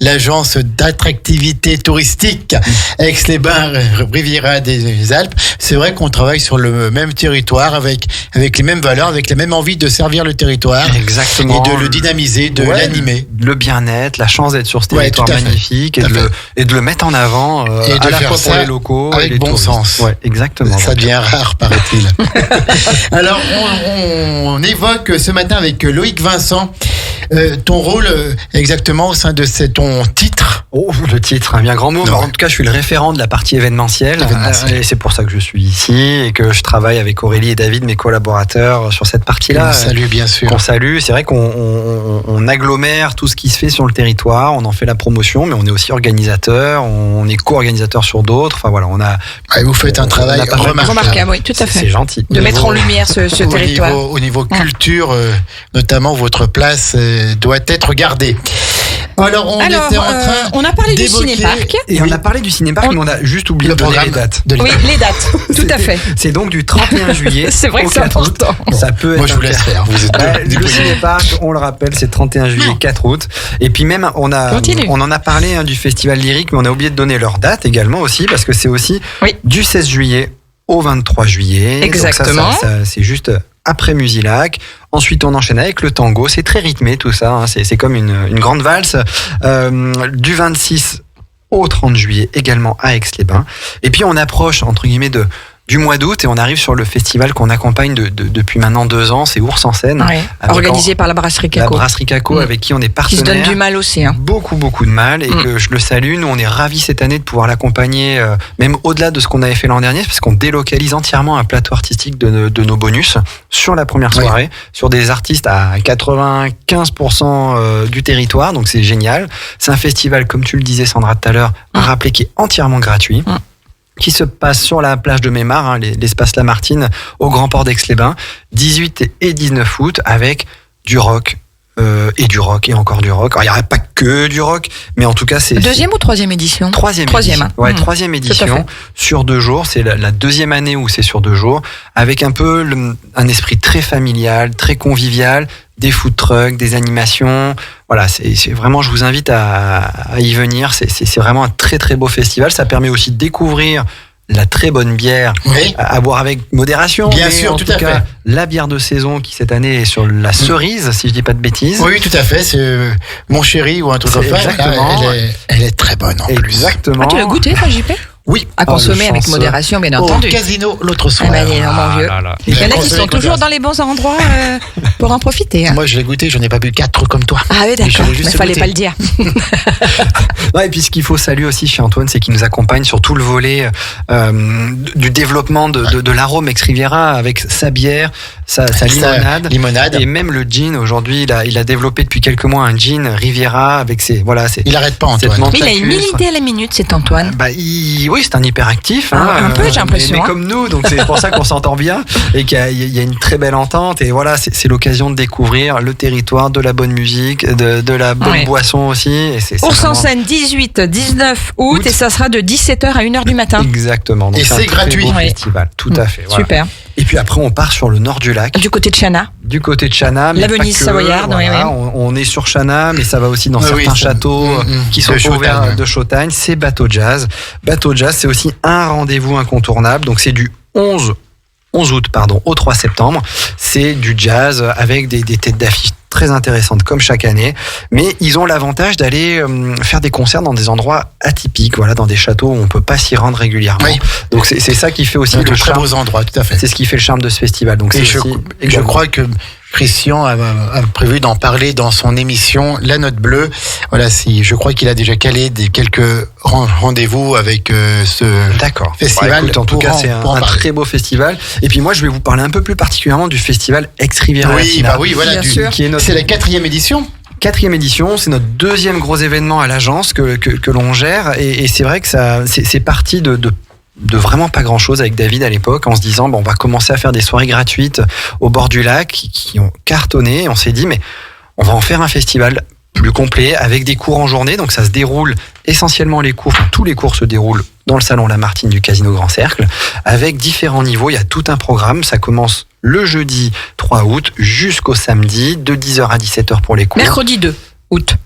l'agence d'attractivité touristique Aix-les-Bains Riviera des Alpes. c'est vrai qu'on travaille sur le même territoire avec les mêmes valeurs, avec la même envie de servir le territoire. Exactement. Et de le dynamiser, de l'animer. Le bien-être, la chance d'être sur ce territoire magnifique et de le mettre en avant à la fois pour les locaux avec et les bon touristes. sens. Ouais, exactement. Ça devient rare, paraît-il. Alors, on évoque ce matin avec Loïc Vincent ton rôle exactement au sein de ton titre. Oh, le titre, un bien grand mot. En tout cas, je suis le référent de la partie événementielle. Et c'est pour ça que je suis ici et que je travaille avec Aurélie et David, mes collaborateurs, sur cette partie-là. On salue, bien sûr. On salue. C'est vrai qu'on agglomère tout ce qui se fait sur le territoire. On en fait la promotion, mais on est aussi organisateur. On est co-organisateur sur d'autres. Enfin voilà, on a. Vous faites un travail remarquable. Oui, tout à fait. C'est gentil. De mettre en lumière ce territoire. Au niveau culture, notamment, votre place doit être gardée. Alors, on a parlé du cinéparc. Et on a parlé du cinéparc, mais on a juste oublié de donner les dates. Oui, les dates, tout à fait. C'est donc du 31 juillet. C'est vrai que c'est important. Ça peut être. Moi, je vous laisse faire. Vous êtes le cinéparc, on le rappelle, c'est 31 juillet, 4 août. Et puis même, on en a parlé du festival lyrique, mais on a oublié de donner leur date également aussi, parce que c'est aussi du 16 juillet au 23 juillet. Exactement. Donc ça, c'est juste après Musilac. Ensuite, on enchaîne avec le tango. C'est très rythmé tout ça. C'est comme une grande valse. Du 26 au 30 juillet, également à Aix-les-Bains. Et puis, on approche, entre guillemets, du mois d'août et on arrive sur le festival qu'on accompagne depuis maintenant 2 ans, c'est Ours en scène. Oui, organisé par la Brasserie Caco. La Brasserie Caco, avec qui on est partenaire. Qui se donne du mal aussi. Beaucoup de mal et que je le salue. Nous, on est ravis cette année de pouvoir l'accompagner, même au-delà de ce qu'on avait fait l'an dernier, parce qu'on délocalise entièrement un plateau artistique de nos bonus sur la première soirée, sur des artistes à 95% du territoire, donc c'est génial. C'est un festival, comme tu le disais Sandra tout à l'heure, à rappeler, qui est entièrement gratuit. Qui se passe sur la plage de Mémar, l'espace Lamartine, au Grand Port d'Aix-les-Bains, 18 et 19 août, avec du rock, et du rock, et encore du rock. Alors, il n'y aurait pas que du rock, mais en tout cas, c'est... Deuxième ou troisième édition ? Troisième. Ouais, troisième édition, sur 2 jours. C'est la deuxième année où c'est sur 2 jours, avec un peu un esprit très familial, très convivial, des food trucks, des animations. Voilà, c'est vraiment, je vous invite à y venir. C'est vraiment un très très beau festival. Ça permet aussi de découvrir la très bonne bière à boire avec modération. Bien sûr, tout à fait. La bière de saison qui cette année est sur la cerise, si je dis pas de bêtises. Oui, tout à fait. C'est Mon Chéri ou un truc comme ça. Exactement. Elle est très bonne en plus. Exactement. Tu l'as goûté, toi, JP ? Oui. À consommer avec modération, bien entendu. Au casino l'autre soir. Mon vieux. Il y en a qui sont toujours dans les bons endroits pour en profiter. Moi, je l'ai goûté, j'en ai pas bu 4 comme toi. Ah oui, d'accord, mais il fallait pas le dire. Et puis ce qu'il faut saluer aussi chez Antoine, c'est qu'il nous accompagne sur tout le volet du développement de l'arôme Ex Riviera avec sa bière, sa limonade. Et même le gin, aujourd'hui, il a développé depuis quelques mois un gin Riviera avec ses... Il arrête pas, Antoine. Mais il a 1000 idées à la minute, cet Antoine. Oui, c'est un hyperactif. Un peu, j'ai l'impression. Mais comme nous, donc c'est pour ça qu'on s'entend bien et qu'il y a une très belle entente. Et voilà, c'est l'occasion de découvrir le territoire, de la bonne musique, de la bonne boisson aussi. Et Ours en scène, 18-19 août, et ça sera de 17h à 1h du matin. Exactement. Donc et c'est gratuit. Beau festival, tout à fait. Voilà. Super. Et puis après, on part sur le nord du lac. Du côté de Chana. Mais la Venise savoyarde. On est sur Chana, mais ça va aussi dans certains châteaux qui sont ouverts de Chautagne. C'est Bateau Jazz. Bateau Jazz, c'est aussi un rendez-vous incontournable. Donc c'est du 11 août au 3 septembre. C'est du jazz avec des têtes d'affiche très intéressantes comme chaque année, mais ils ont l'avantage d'aller faire des concerts dans des endroits atypiques, dans des châteaux où on peut pas s'y rendre régulièrement. Oui. Donc c'est ça qui fait aussi le charme. Très beaux endroits, tout à fait. C'est ce qui fait le charme de ce festival. Donc je crois que Christian a prévu d'en parler dans son émission La Note Bleue. Je crois qu'il a déjà calé quelques rendez-vous avec ce festival. En tout cas, c'est un très beau festival. Et puis moi, je vais vous parler un peu plus particulièrement du festival Ex Riviera. C'est la 4e édition. 4e édition, c'est notre 2e gros événement à l'agence que l'on gère. Et c'est vrai que c'est parti de vraiment pas grand chose avec David à l'époque, en se disant on va commencer à faire des soirées gratuites au bord du lac qui ont cartonné, et on s'est dit mais on va en faire un festival plus complet avec des cours en journée. Donc ça se déroule essentiellement, tous les cours se déroulent dans le salon Lamartine du Casino Grand Cercle avec différents niveaux. Il y a tout un programme, ça commence le jeudi 3 août jusqu'au samedi de 10h à 17h pour les cours. Mercredi 2 août.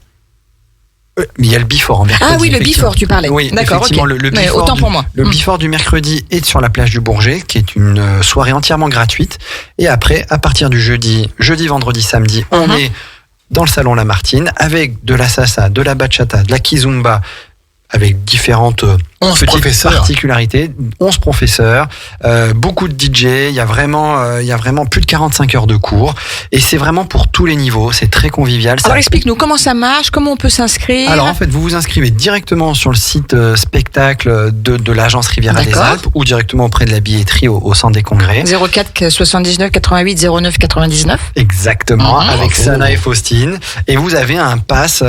Mais il y a le before en mercredi. Ah oui, le before, tu parlais. Oui, d'accord, effectivement, okay. le before autant pour moi. Le before du mercredi est sur la plage du Bourget, qui est une soirée entièrement gratuite. Et après, à partir du jeudi, vendredi, samedi, on est dans le salon Lamartine avec de la salsa, de la bachata, de la kizomba, avec différentes petites particularités, 11 professeurs, beaucoup de DJ, il y a vraiment plus de 45 heures de cours et c'est vraiment pour tous les niveaux, c'est très convivial. Alors explique-nous comment ça marche, comment on peut s'inscrire. Alors en fait, vous vous inscrivez directement sur le site spectacle de l'agence Riviera des Alpes ou directement auprès de la billetterie au centre des congrès. 04 79 88 09 99. Exactement, avec Sana et Faustine. Et vous avez un pass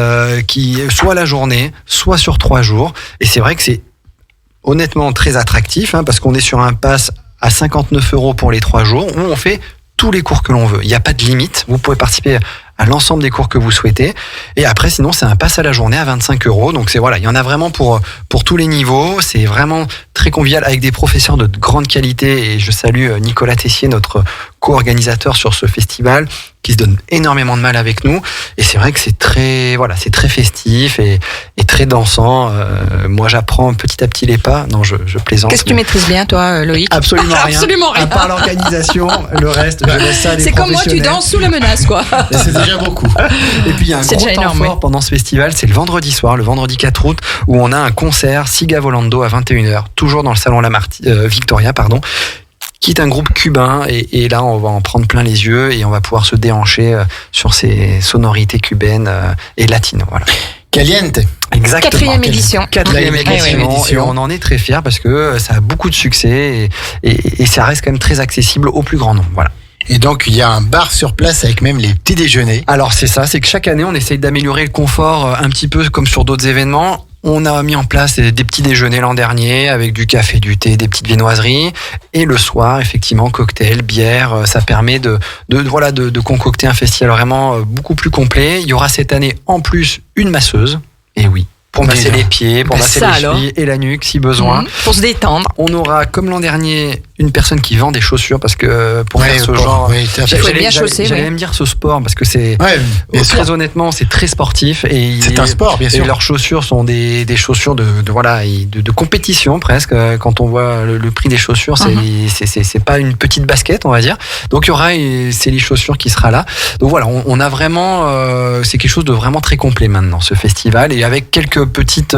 qui est soit la journée, soit sur 3 jours. Et c'est vrai que c'est honnêtement très attractif parce qu'on est sur un pass à 59 € pour les 3 jours où on fait tous les cours que l'on veut. Il n'y a pas de limite. Vous pouvez participer à l'ensemble des cours que vous souhaitez. Et après, sinon, c'est un pass à la journée à 25 €. Donc, il y en a vraiment pour tous les niveaux. C'est vraiment très convivial avec des professeurs de grande qualité. Et je salue Nicolas Tessier, notre co-organisateur sur ce festival, qui se donne énormément de mal avec nous. Et c'est vrai que c'est très festif et très dansant. Moi, j'apprends petit à petit les pas. Non, je plaisante. Qu'est-ce que tu maîtrises bien, toi, Loïc? Absolument rien. À part l'organisation, le reste, je laisse ça à des C'est comme moi, tu danses sous la menace, quoi. C'est déjà beaucoup. Et puis, il y a un gros temps fort pendant ce festival. C'est le vendredi soir, le vendredi 4 août, où on a un concert Siga Volando à 21h, toujours dans le salon Victoria, qui est un groupe cubain et là on va en prendre plein les yeux et on va pouvoir se déhancher sur ces sonorités cubaines et latino. Voilà. Caliente. Exactement. 4e édition. 4e édition. Et on en est très fiers parce que ça a beaucoup de succès et ça reste quand même très accessible au plus grand nombre. Voilà. Et donc, il y a un bar sur place avec même les petits déjeuners. Alors, c'est ça. C'est que chaque année, on essaye d'améliorer le confort un petit peu comme sur d'autres événements. On a mis en place des petits déjeuners l'an dernier avec du café, du thé, des petites viennoiseries. Et le soir, effectivement, cocktail, bière. Ça permet de concocter un festival vraiment beaucoup plus complet. Il y aura cette année, en plus, une masseuse. Et oui. Pour masser les pieds, pour masser les chevilles et la nuque si besoin. Pour se détendre. On aura, comme l'an dernier, une personne qui vend des chaussures parce que pour faire ce genre, j'allais même dire ce sport parce que c'est très honnêtement c'est très sportif et c'est un sport bien sûr. Et leurs chaussures sont des chaussures de compétition presque. Quand on voit le prix des chaussures, c'est pas une petite basket on va dire. Donc il y aura c'est les chaussures qui sera là. Donc voilà, on a vraiment c'est quelque chose de vraiment très complet maintenant ce festival et avec quelques petites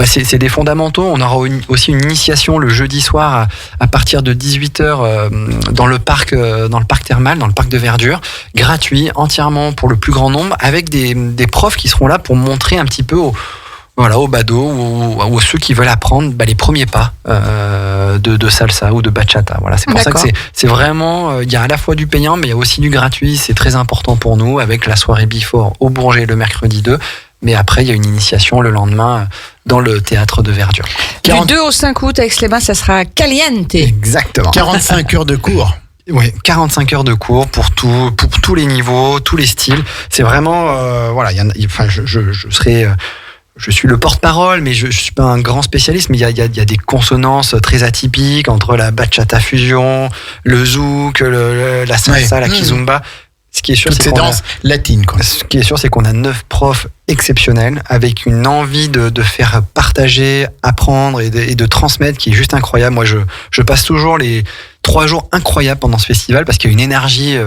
c'est des fondamentaux. On aura aussi une initiation le jeudi soir à partir de 18h dans le parc thermal, dans le parc de verdure, gratuit, entièrement pour le plus grand nombre, avec des profs qui seront là pour montrer un petit peu aux badauds ou ceux qui veulent apprendre les premiers pas de salsa ou de bachata. Voilà, c'est pour ça que c'est vraiment, il y a à la fois du payant, mais il y a aussi du gratuit. C'est très important pour nous avec la soirée before au Bourget le mercredi 2. Mais après, il y a une initiation le lendemain dans le théâtre de verdure. Du 2 au 5 août, à Aix-les-Bains, ça sera caliente. Exactement. 45 heures de cours. Oui, 45 heures de cours pour tous les niveaux, tous les styles. C'est vraiment, je suis le porte-parole, mais je suis pas un grand spécialiste, mais il y a des consonances très atypiques entre la bachata fusion, le zouk, la salsa, la kizomba. Ce qui est sûr, c'est danses latines, quoi. Ce qui est sûr, c'est qu'on a 9 profs exceptionnels avec une envie de faire partager, apprendre et de transmettre qui est juste incroyable. Moi, je passe toujours les 3 jours incroyables pendant ce festival parce qu'il y a une énergie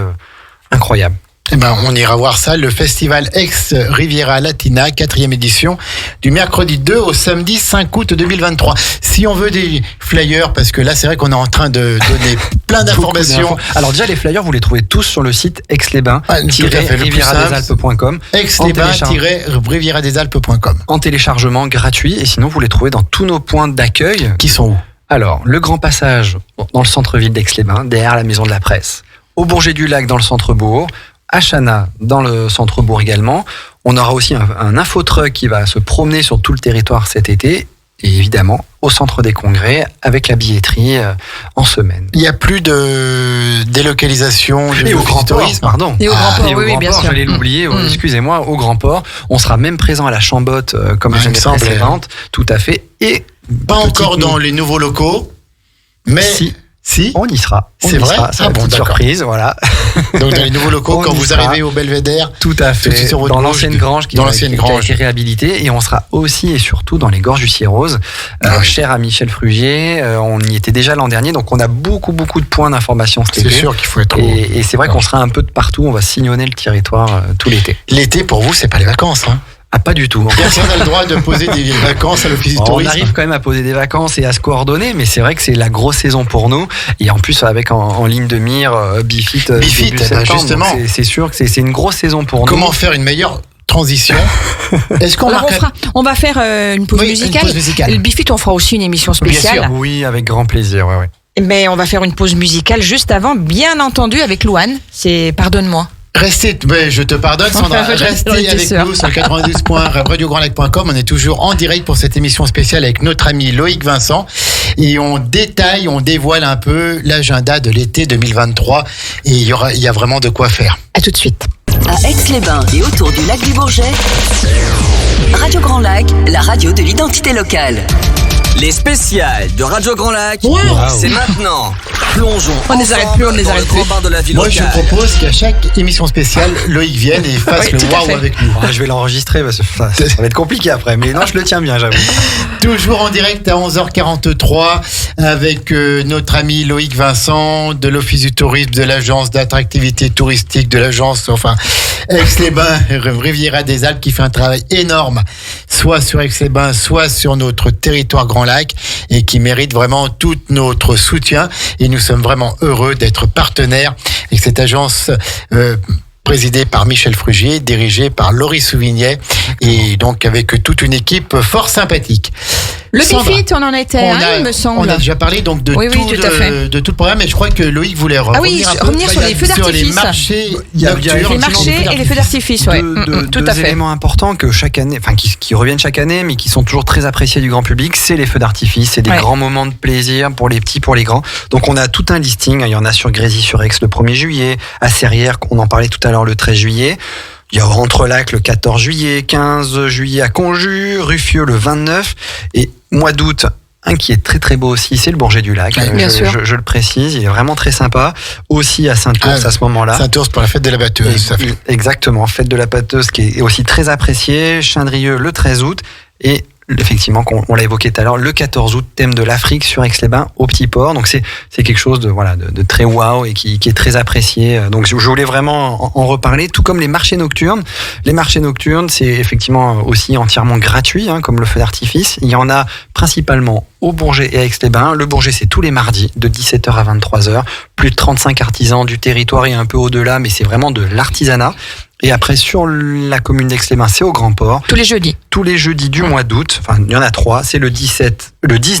incroyable. Eh ben, on ira voir ça, le festival Aix-Riviera Latina, 4e édition, du mercredi 2 au samedi 5 août 2023. Si on veut des flyers, parce que là, c'est vrai qu'on est en train de donner plein d'informations. Alors déjà, les flyers, vous les trouvez tous sur le site aix-les-bains-rivieradesalpes.com. aix-les-bains-rivieradesalpes.com. En téléchargement gratuit, et sinon, vous les trouvez dans tous nos points d'accueil. Qui sont où? Alors, le Grand Passage, dans le centre-ville d'Aix-les-Bains, derrière la Maison de la Presse. Au Bourget-du-Lac, dans le centre-bourg. À Chana, dans le centre-bourg également. On aura aussi un infotruck qui va se promener sur tout le territoire cet été. Et évidemment, au centre des congrès, avec la billetterie en semaine. Il n'y a plus de délocalisation et au Grand Port, pardon. Et au Grand Port, oui, bien sûr. J'allais l'oublier, excusez-moi, au Grand Port. On sera même présent à la Chambotte, comme l'année précédente. Tout à fait. Et pas encore dans les nouveaux locaux, mais... Si, on y sera. C'est vrai. Ça va être une surprise, voilà. Donc dans les nouveaux locaux, quand vous arrivez au Belvédère. Tout à fait. Dans l'ancienne grange qui a été réhabilitée. Et on sera aussi et surtout dans les gorges du Cierrose, cher à Michel Frugier. On y était déjà l'an dernier, donc on a beaucoup de points d'information cet été. C'est sûr qu'il faut être. Et c'est vrai qu'on sera un peu de partout. On va sillonner le territoire tout l'été. L'été pour vous, c'est pas les vacances, hein? Ah, pas du tout. Personne n'a le droit de poser des vacances à l'office du tourisme. On arrive quand même à poser des vacances et à se coordonner, mais c'est vrai que c'est la grosse saison pour nous. Et en plus, avec en ligne de mire Bifit début septembre, justement. C'est sûr que c'est une grosse saison pour nous. Comment faire une meilleure transition? Est-ce qu'on on va faire une pause musicale. Le Bifit, on fera aussi une émission spéciale. Bien sûr. Oui, avec grand plaisir. Ouais. Mais on va faire une pause musicale juste avant, bien entendu, avec Louane. C'est Pardonne-moi. Restez, je te pardonne Sandra, restez avec nous sur 92.radiograndlac.com. On est toujours en direct pour cette émission spéciale avec notre ami Loïc Vincent et on dévoile un peu l'agenda de l'été 2023 et il y a vraiment de quoi faire. À tout de suite. À Aix-les-Bains et autour du lac du Bourget, Radio Grand Lac, la radio de l'identité locale. Les spéciales de Radio Grand Lac, c'est maintenant. Plongeons on les arrête plus, on les arrête plus. De la ville Moi, locale. je propose qu'à chaque émission spéciale, Loïc vienne et fasse le waouh avec nous. Je vais l'enregistrer parce que ça va être compliqué après, mais non, je le tiens bien, j'avoue. Toujours en direct à 11h43 avec notre ami Loïc Vincent de l'Office du tourisme, de l'agence d'attractivité touristique, de l'agence, Aix-les-Bains, Riviera des Alpes, qui fait un travail énorme, soit sur Aix-les-Bains, soit sur notre territoire Grand Lac, et qui mérite vraiment tout notre soutien. Et nous sommes vraiment heureux d'être partenaires avec cette agence présidée par Michel Frugier, dirigée par Laurie Souvignet, et donc avec toute une équipe fort sympathique. Le Bifit, on en était il me semble. On a déjà parlé donc de, de tout le programme, et je crois que Loïc voulait revenir sur les feux d'artifice. Les marchés nocturnes. Les marchés et les feux d'artifice, tout à fait. Deux éléments importants que chaque année, qui reviennent chaque année, mais qui sont toujours très appréciés du grand public, c'est les feux d'artifice. C'est des grands moments de plaisir pour les petits, pour les grands. Donc on a tout un listing. Il y en a sur Grésy-sur-Aix le 1er juillet, à Serrières, on en parlait tout à l'heure, le 13 juillet. Il y a Rentrelac le 14 juillet, 15 juillet à Conjure, Ruffieux le 29 et mois d'août, un qui est très très beau aussi, c'est le Bourget du Lac. Je le précise, il est vraiment très sympa. Aussi à Saint-Ours à ce moment-là. Saint-Ours pour la fête de la batteuse. Exactement, fête de la batteuse qui est aussi très appréciée. Chindrieux le 13 août et effectivement, on l'a évoqué tout à l'heure, le 14 août, thème de l'Afrique sur Aix-les-Bains au Petit Port. Donc c'est quelque chose de très wow et qui est très apprécié. Donc je voulais vraiment en reparler, tout comme les marchés nocturnes. Les marchés nocturnes, c'est effectivement aussi entièrement gratuit, comme le feu d'artifice. Il y en a principalement au Bourget et à Aix-les-Bains. Le Bourget, c'est tous les mardis de 17h à 23h. Plus de 35 artisans du territoire et un peu au-delà, mais c'est vraiment de l'artisanat. Et après, sur la commune d'Aix-les-Bains, c'est au Grand Port. Tous les jeudis. Tous les jeudis du mois d'août. Il y en a 3. C'est le 10,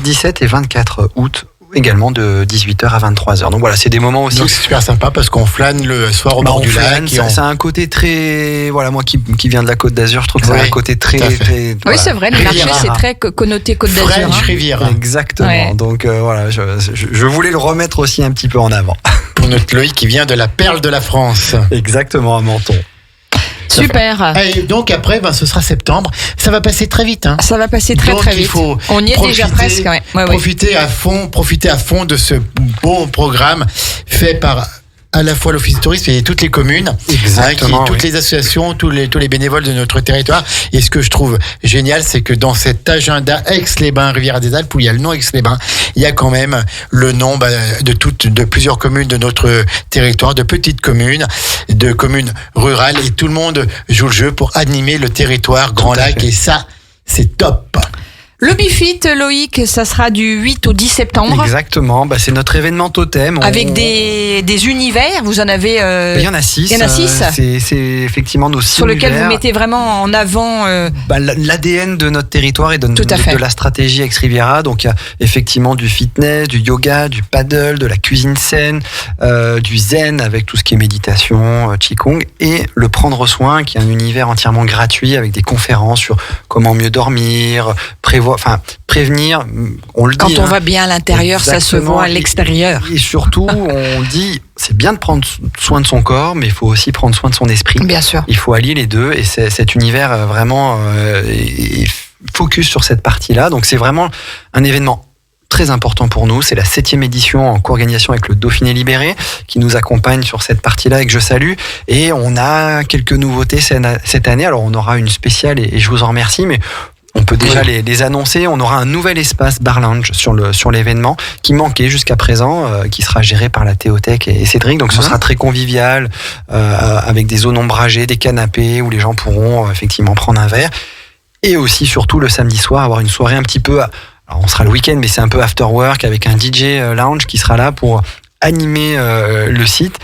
17 et 24 août. Également de 18h à 23h. Donc voilà, c'est des moments aussi. Donc c'est super sympa parce qu'on flâne le soir au bord du lac. Ça a un côté très. Voilà, moi qui viens de la Côte d'Azur, je trouve que ça a un côté très. Oui, c'est vrai, le marché, c'est très connoté Côte d'Azur. French Riviera. Exactement. Ouais. Donc voilà, je voulais le remettre aussi un petit peu en avant. Pour notre Loïc qui vient de la perle de la France. Exactement, à Menton. Super. Et donc après, ce sera septembre. Ça va passer très vite. Ça va passer très vite. Il faut on y est déjà presque. Profiter à fond de ce beau programme fait par à la fois l'Office du tourisme et toutes les communes, toutes les associations, tous les bénévoles de notre territoire. Et ce que je trouve génial, c'est que dans cet agenda Aix-les-Bains, Riviera des Alpes, où il y a le nom Aix-les-Bains, il y a quand même le nom de plusieurs communes de notre territoire, de petites communes, de communes rurales, et tout le monde joue le jeu pour animer le territoire Grand Lac, et ça, c'est top. Le Bifit, Loïc, ça sera du 8 au 10 septembre. Exactement, c'est notre événement totem. Avec des univers, vous en avez... Il y en a 6. Il y en a 6. C'est effectivement nos 6 sur lequel vous mettez vraiment en avant... l'ADN de notre territoire et de la stratégie Aix-Riviera. Donc il y a effectivement du fitness, du yoga, du paddle, de la cuisine saine, du zen avec tout ce qui est méditation, qigong, et le prendre soin, qui est un univers entièrement gratuit avec des conférences sur comment mieux dormir, prévenir, on le dit. Quand on va bien à l'intérieur, ça se voit à l'extérieur. Et surtout, on dit, c'est bien de prendre soin de son corps, mais il faut aussi prendre soin de son esprit. Bien sûr. Il faut allier les deux, et cet univers vraiment est focus sur cette partie-là. Donc c'est vraiment un événement très important pour nous. C'est la 7e édition en co-organisation avec le Dauphiné Libéré qui nous accompagne sur cette partie-là et que je salue. Et on a quelques nouveautés cette année. Alors on aura une spéciale et je vous en remercie, mais on peut déjà les annoncer. On aura un nouvel espace bar lounge sur l'événement qui manquait jusqu'à présent, qui sera géré par la Théothèque et Cédric. Donc ce sera très convivial, avec des zones ombragées, des canapés où les gens pourront effectivement prendre un verre. Et aussi, surtout, le samedi soir, avoir une soirée un petit peu... Alors on sera le week-end, mais c'est un peu after work avec un DJ lounge qui sera là pour animer le site,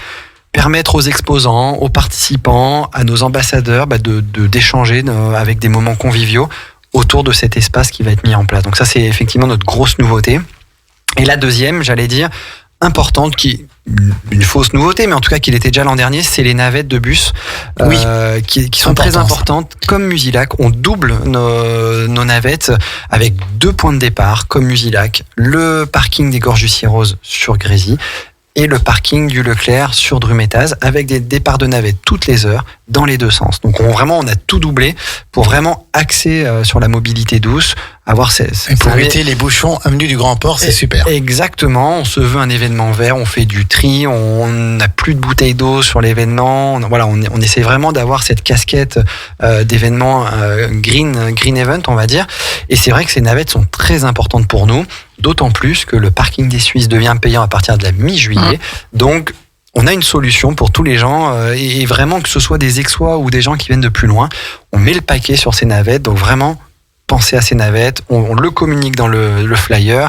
permettre aux exposants, aux participants, à nos ambassadeurs d'échanger avec des moments conviviaux autour de cet espace qui va être mis en place. Donc ça, c'est effectivement notre grosse nouveauté. Et la deuxième, j'allais dire, importante, qui une fausse nouveauté, mais en tout cas qu'il était déjà l'an dernier, c'est les navettes de bus qui sont très importantes. Comme Musilac, on double nos navettes avec 2 points de départ, comme Musilac, le parking des Gorges du Cirrose sur Grésy et le parking du Leclerc sur Drumétaz, avec des départs de navettes toutes les heures dans les 2 sens. Donc on a tout doublé pour vraiment axer sur la mobilité douce, avoir pour éviter les bouchons avenue du Grand Port, c'est super. Exactement, on se veut un événement vert, on fait du tri, on n'a plus de bouteilles d'eau sur l'événement. Voilà, on essaie vraiment d'avoir cette casquette d'événement green event, on va dire. Et c'est vrai que ces navettes sont très importantes pour nous, d'autant plus que le parking des Suisses devient payant à partir de la mi-juillet. Donc on a une solution pour tous les gens, et vraiment que ce soit des Aixois ou des gens qui viennent de plus loin, on met le paquet sur ces navettes. Donc vraiment, pensez à ces navettes, on le communique dans le flyer,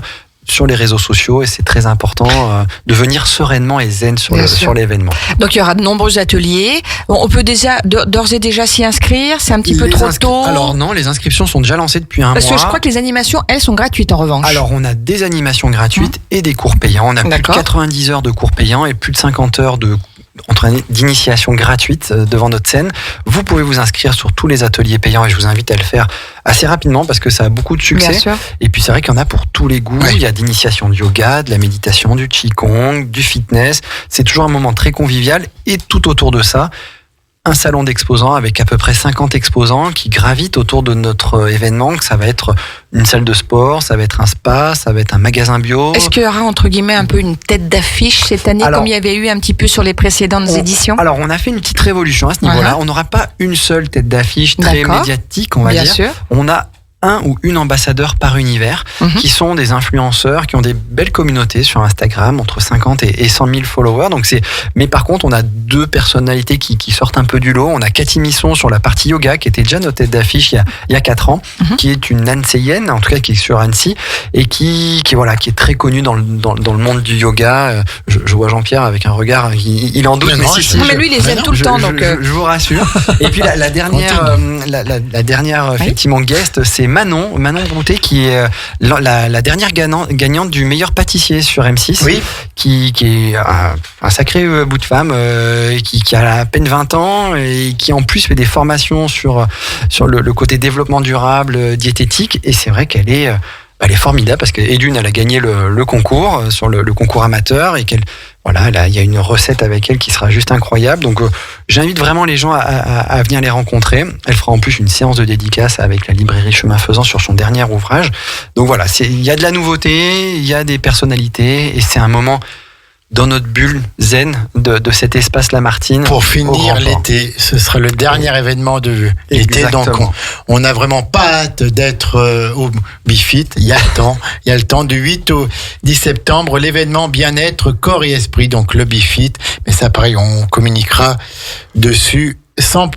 sur les réseaux sociaux, et c'est très important de venir sereinement et zen sur l'événement. Donc il y aura de nombreux ateliers. On peut déjà d'ores et déjà s'y inscrire. C'est un petit peu trop tôt. Alors non, les inscriptions sont déjà lancées depuis un mois. Parce que je crois que les animations, elles, sont gratuites en revanche. Alors on a des animations gratuites et des cours payants. On a plus de 90 heures de cours payants et plus de 50 heures d'initiation gratuite devant notre scène. Vous pouvez vous inscrire sur tous les ateliers payants et je vous invite à le faire assez rapidement parce que ça a beaucoup de succès. Bien sûr. Et puis c'est vrai qu'il y en a pour tous les goûts. Il y a d'initiation de yoga, de la méditation, du qigong, du fitness. C'est toujours un moment très convivial et tout autour de ça, un salon d'exposants avec à peu près 50 exposants qui gravitent autour de notre événement. Ça va être une salle de sport, ça va être un spa, ça va être un magasin bio. Est-ce qu'il y aura entre guillemets un peu une tête d'affiche cette année, comme il y avait eu un petit peu sur les précédentes éditions? Alors on a fait une petite révolution à ce niveau-là. On n'aura pas une seule tête d'affiche très médiatique, on va dire. Sûr. On a un ou une ambassadeur par univers qui sont des influenceurs qui ont des belles communautés sur Instagram, entre 50 et 100 000 followers. Donc mais par contre, on a 2 personnalités qui sortent un peu du lot. On a Cathy Misson sur la partie yoga, qui était déjà notre tête d'affiche il y a 4 ans, qui est une Anséienne, en tout cas qui est sur Annecy, et qui est très connue dans le monde du yoga. Je vois Jean-Pierre avec un regard, il en doute. Mais lui, il les aime tout le temps. Je vous rassure. Et puis la dernière effectivement guest, c'est Manon Broutet, qui est la dernière gagnante du meilleur pâtissier sur M6, qui est un sacré bout de femme, qui a à peine 20 ans et qui en plus fait des formations sur le côté développement durable, diététique. Et c'est vrai qu'elle est formidable parce qu'Edune, elle a gagné le concours sur le concours amateur et qu'elle il y a une recette avec elle qui sera juste incroyable. Donc j'invite vraiment les gens à venir les rencontrer. Elle fera en plus une séance de dédicace avec la librairie Chemin Faisant sur son dernier ouvrage. Donc voilà, il y a de la nouveauté, il y a des personnalités et c'est un moment dans notre bulle zen de cet espace Lamartine. Pour finir l'été, ce sera le dernier événement de l'été. Donc on n'a vraiment pas hâte d'être au Bifit. Il y a le temps du 8 au 10 septembre, l'événement bien-être, corps et esprit, donc le Bifit. Mais ça, pareil, on communiquera dessus sans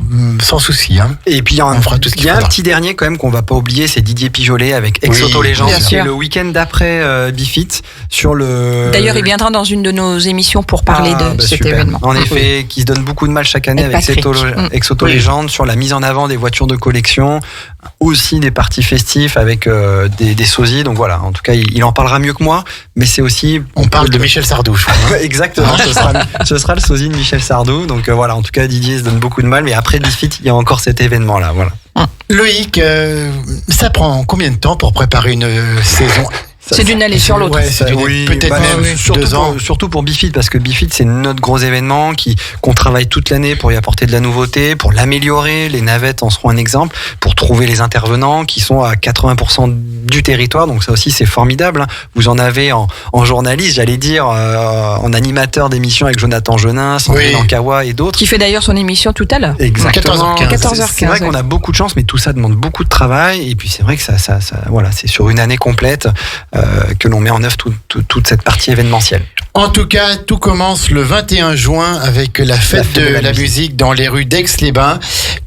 souci. Et puis il y a un petit dernier quand même qu'on va pas oublier, c'est Didier Pijolet avec Ex-Auto Légende, qui est le week-end d'après Bifit sur le. D'ailleurs, il viendra dans une de nos émissions pour parler de cet événement. En effet, qui se donne beaucoup de mal chaque année avec Ex-Auto Légende sur la mise en avant des voitures de collection, aussi des parties festifs avec des sosies. Donc voilà, en tout cas, il en parlera mieux que moi, mais c'est aussi. On parle de Michel Sardou, je crois. Exactement, ce sera le sosie de Michel Sardou. Donc voilà, en tout cas, Didier se donne beaucoup de mal, mais après Bifit, il y a encore cet événement-là. Voilà. Loïc, ça prend combien de temps pour préparer une saison C'est d'une année sur l'autre. Peut-être même surtout 2 ans. Surtout pour Bifid, parce que Bifid, c'est notre gros événement qu'on travaille toute l'année pour y apporter de la nouveauté, pour l'améliorer. Les navettes en seront un exemple, pour trouver les intervenants qui sont à 80% du territoire. Donc ça aussi, c'est formidable. Vous en avez en journaliste, j'allais dire, en animateur d'émission avec Jonathan Genin, Sandrine Ankawa et d'autres. Qui fait d'ailleurs son émission tout à l'heure. Exactement. 14h15. C'est vrai qu'on a beaucoup de chance, mais tout ça demande beaucoup de travail. Et puis c'est vrai que ça voilà, c'est sur une année complète que l'on met en œuvre toute cette partie événementielle. En tout cas, tout commence le 21 juin avec la fête de la musique dans les rues d'Aix-les-Bains.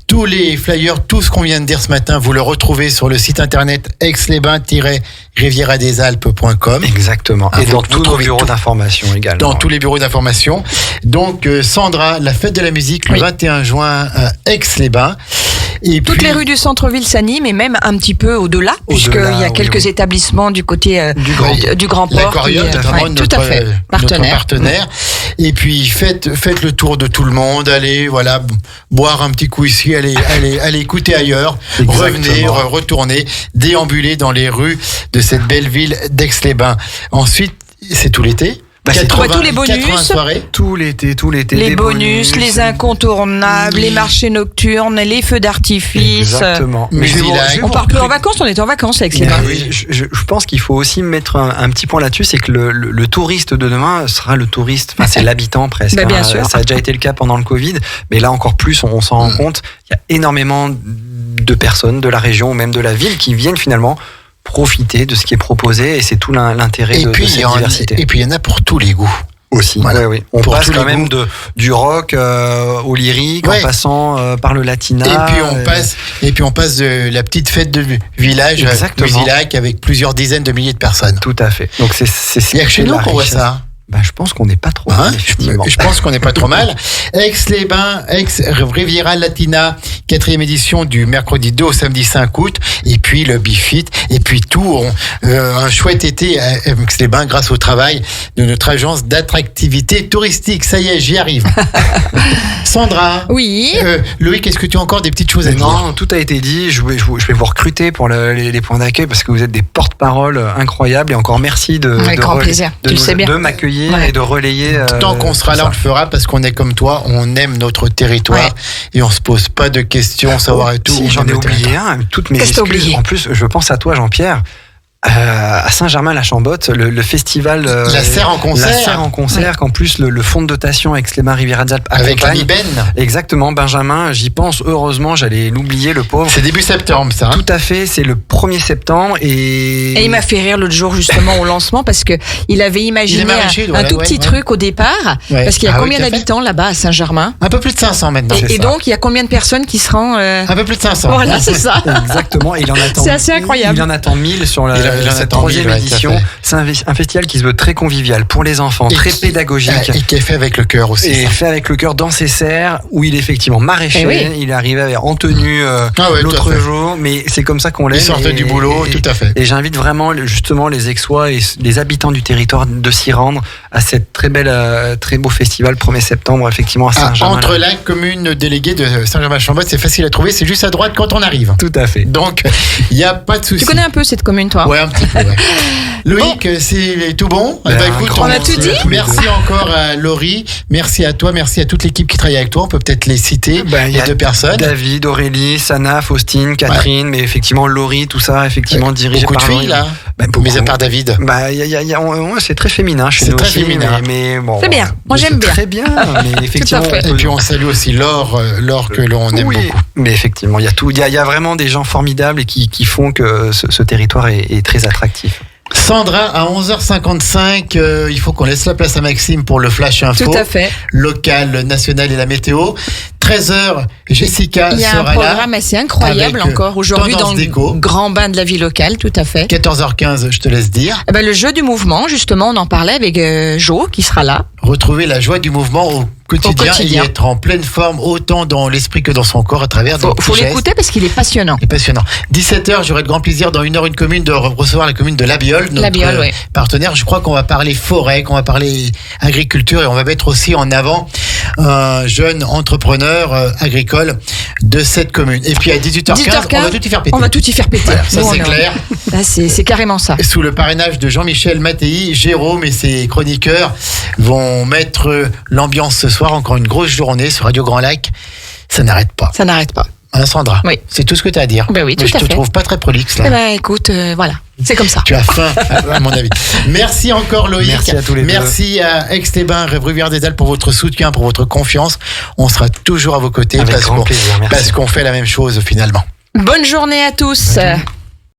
Tous les flyers, tout ce qu'on vient de dire ce matin, vous le retrouvez sur le site internet aix-les-bains-rivieraddesalpes.com. Exactement. Et dans tous nos bureaux d'information également. Dans tous les bureaux d'information. Donc, Sandra, la fête de la musique le 21 juin à Aix-les-Bains. Et toutes les rues du centre-ville s'animent et même un petit peu au-delà, puisqu'il y a quelques établissements du côté du Grand Port. L'Aquarium, tout à fait, notre partenaire. Et puis faites le tour de tout le monde, allez boire un petit coup ici, allez écouter ailleurs, revenez, retournez, déambuler dans les rues de cette belle ville d'Aix-les-Bains. Ensuite, c'est tout l'été. Tous les bonus, tout l'été, les bonus, les incontournables, les marchés nocturnes, les feux d'artifice. Exactement. On part plus en vacances, on est en vacances avec les oui, je pense qu'il faut aussi mettre un petit point là-dessus, c'est que le touriste de demain sera le touriste, c'est l'habitant presque. Bien sûr. Ça a déjà été le cas pendant le Covid, mais là encore plus, on s'en rend compte. Il y a énormément de personnes de la région ou même de la ville qui viennent finalement profiter de ce qui est proposé, et c'est tout l'intérêt de cette diversité. Et puis il y en a pour tous les goûts aussi. Voilà. Oui. On passe quand même du rock au lyrique, en passant par le latina. Et puis on passe de la petite fête de village à Musilac avec plusieurs dizaines de milliers de personnes. Tout à fait. Donc c'est il y a que chez nous qu'on voit ça. Je pense qu'on n'est pas trop mal, effectivement. Je pense qu'on n'est pas trop mal. Aix-les-Bains, Riviera Latina, 4e édition du mercredi 2 au samedi 5 août. Et puis le Bifid. Et puis un chouette été à Aix-les-Bains grâce au travail de notre agence d'attractivité touristique. Ça y est, j'y arrive. Sandra. Oui. Loïc, est-ce que tu as encore des petites choses à dire? Non, tout a été dit. Je vais vous recruter pour les points d'accueil parce que vous êtes des porte-parole incroyables. Et encore merci avec grand plaisir. Tu le sais bien. De m'accueillir et de relayer. Tant qu'on sera là, on le fera parce qu'on est comme toi, on aime notre territoire et on se pose pas de questions, savoir et tout. Si, j'en ai oublié un, toutes mes excuses. En plus, je pense à toi, Jean-Pierre. À Saint-Germain-la-Chambotte, le festival La Serre en concert, qu'en plus le fonds de dotation Aix-les-Bains Riviera-des-Alpes avec l'ami Ben. Exactement, Benjamin, j'y pense, heureusement, j'allais l'oublier, le pauvre. C'est début septembre, ça. Tout à fait, c'est le 1er septembre et il m'a fait rire l'autre jour justement au lancement parce que il avait imaginé un tout petit truc au départ, parce qu'il y a combien d'habitants là-bas à Saint-Germain? Un peu plus de 500 maintenant. Et donc il y a combien de personnes qui seront un peu plus de 500. Voilà, c'est ça. Exactement, et il en attend. C'est assez incroyable. Il en attend 1000 sur cette 3e édition. C'est un festival qui se veut très convivial pour les enfants, très pédagogique. Et qui est fait avec le cœur aussi. Et fait avec le cœur dans ses serres, où il est effectivement maraîcher. Il est arrivé en tenue l'autre jour, mais c'est comme ça qu'on l'aime. Il sortait du boulot, tout à fait. Et j'invite vraiment justement les Aixois et les habitants du territoire de s'y rendre à cette très beau festival 1er septembre, effectivement, à Saint-Germain. Entre la commune déléguée de Saint-Germain-Chambotte, c'est facile à trouver, c'est juste à droite quand on arrive. Tout à fait. Donc, il n'y a pas de souci. Tu connais un peu cette commune, toi? Ouais, un petit peu, ouais. Loïc, c'est tout bon? Écoute, on a tout dit. Merci encore à Laurie, merci à toi, merci à toute l'équipe qui travaille avec toi. On peut peut-être les citer, les 2 personnes. David, Aurélie, Sana, Faustine, Catherine, mais effectivement Laurie, tout ça, effectivement dirigé par beaucoup de filles là. Mais à part David. C'est très féminin chez nous. C'est très féminin. Mais bon, c'est bien. Moi j'aime bien. Très bien. Mais effectivement. Et puis on salue aussi Laure que l'on aime beaucoup. Mais effectivement, il y a tout. Il y a vraiment des gens formidables et qui font que ce territoire est très attractif. Sandra, à 11h55, il faut qu'on laisse la place à Maxime pour le Flash Info. Tout à fait. Local, national et la météo. 13h, Jessica sera là. Il y a un programme assez incroyable encore aujourd'hui dans le grand bain de la vie locale, tout à fait. 14h15, je te laisse dire. Le jeu du mouvement, justement, on en parlait avec Jo qui sera là. Retrouver la joie du mouvement au quotidien et être en pleine forme autant dans l'esprit que dans son corps à travers des faut l'écouter parce qu'il est passionnant. 17h, j'aurai le grand plaisir dans 1 heure une commune de recevoir la commune de Labiole, notre partenaire. Je crois qu'on va parler forêt, qu'on va parler agriculture et on va mettre aussi en avant un jeune entrepreneur agricole de cette commune. Et puis à 18h15, on va tout y faire péter. On va tout y faire péter. Voilà, ça c'est clair. Là, c'est carrément ça. Sous le parrainage de Jean-Michel Mattei, Jérôme et ses chroniqueurs vont mettre l'ambiance ce soir. Encore une grosse journée sur Radio Grand Lac. Ça n'arrête pas. Ça n'arrête pas. Hein, Sandra, oui. C'est tout ce que tu as à dire. Ben oui, tout à fait. Je te trouve pas très prolixe là. Eh ben, écoute, voilà, c'est comme ça. Tu as faim, à mon avis. Merci encore Loïc. Merci à tous les deux. Merci à Aix-les-Bains, Rivière-des-Alpes pour votre soutien, pour votre confiance. On sera toujours à vos côtés Avec grand plaisir. Merci. parce qu'on fait la même chose finalement. Bonne journée à tous.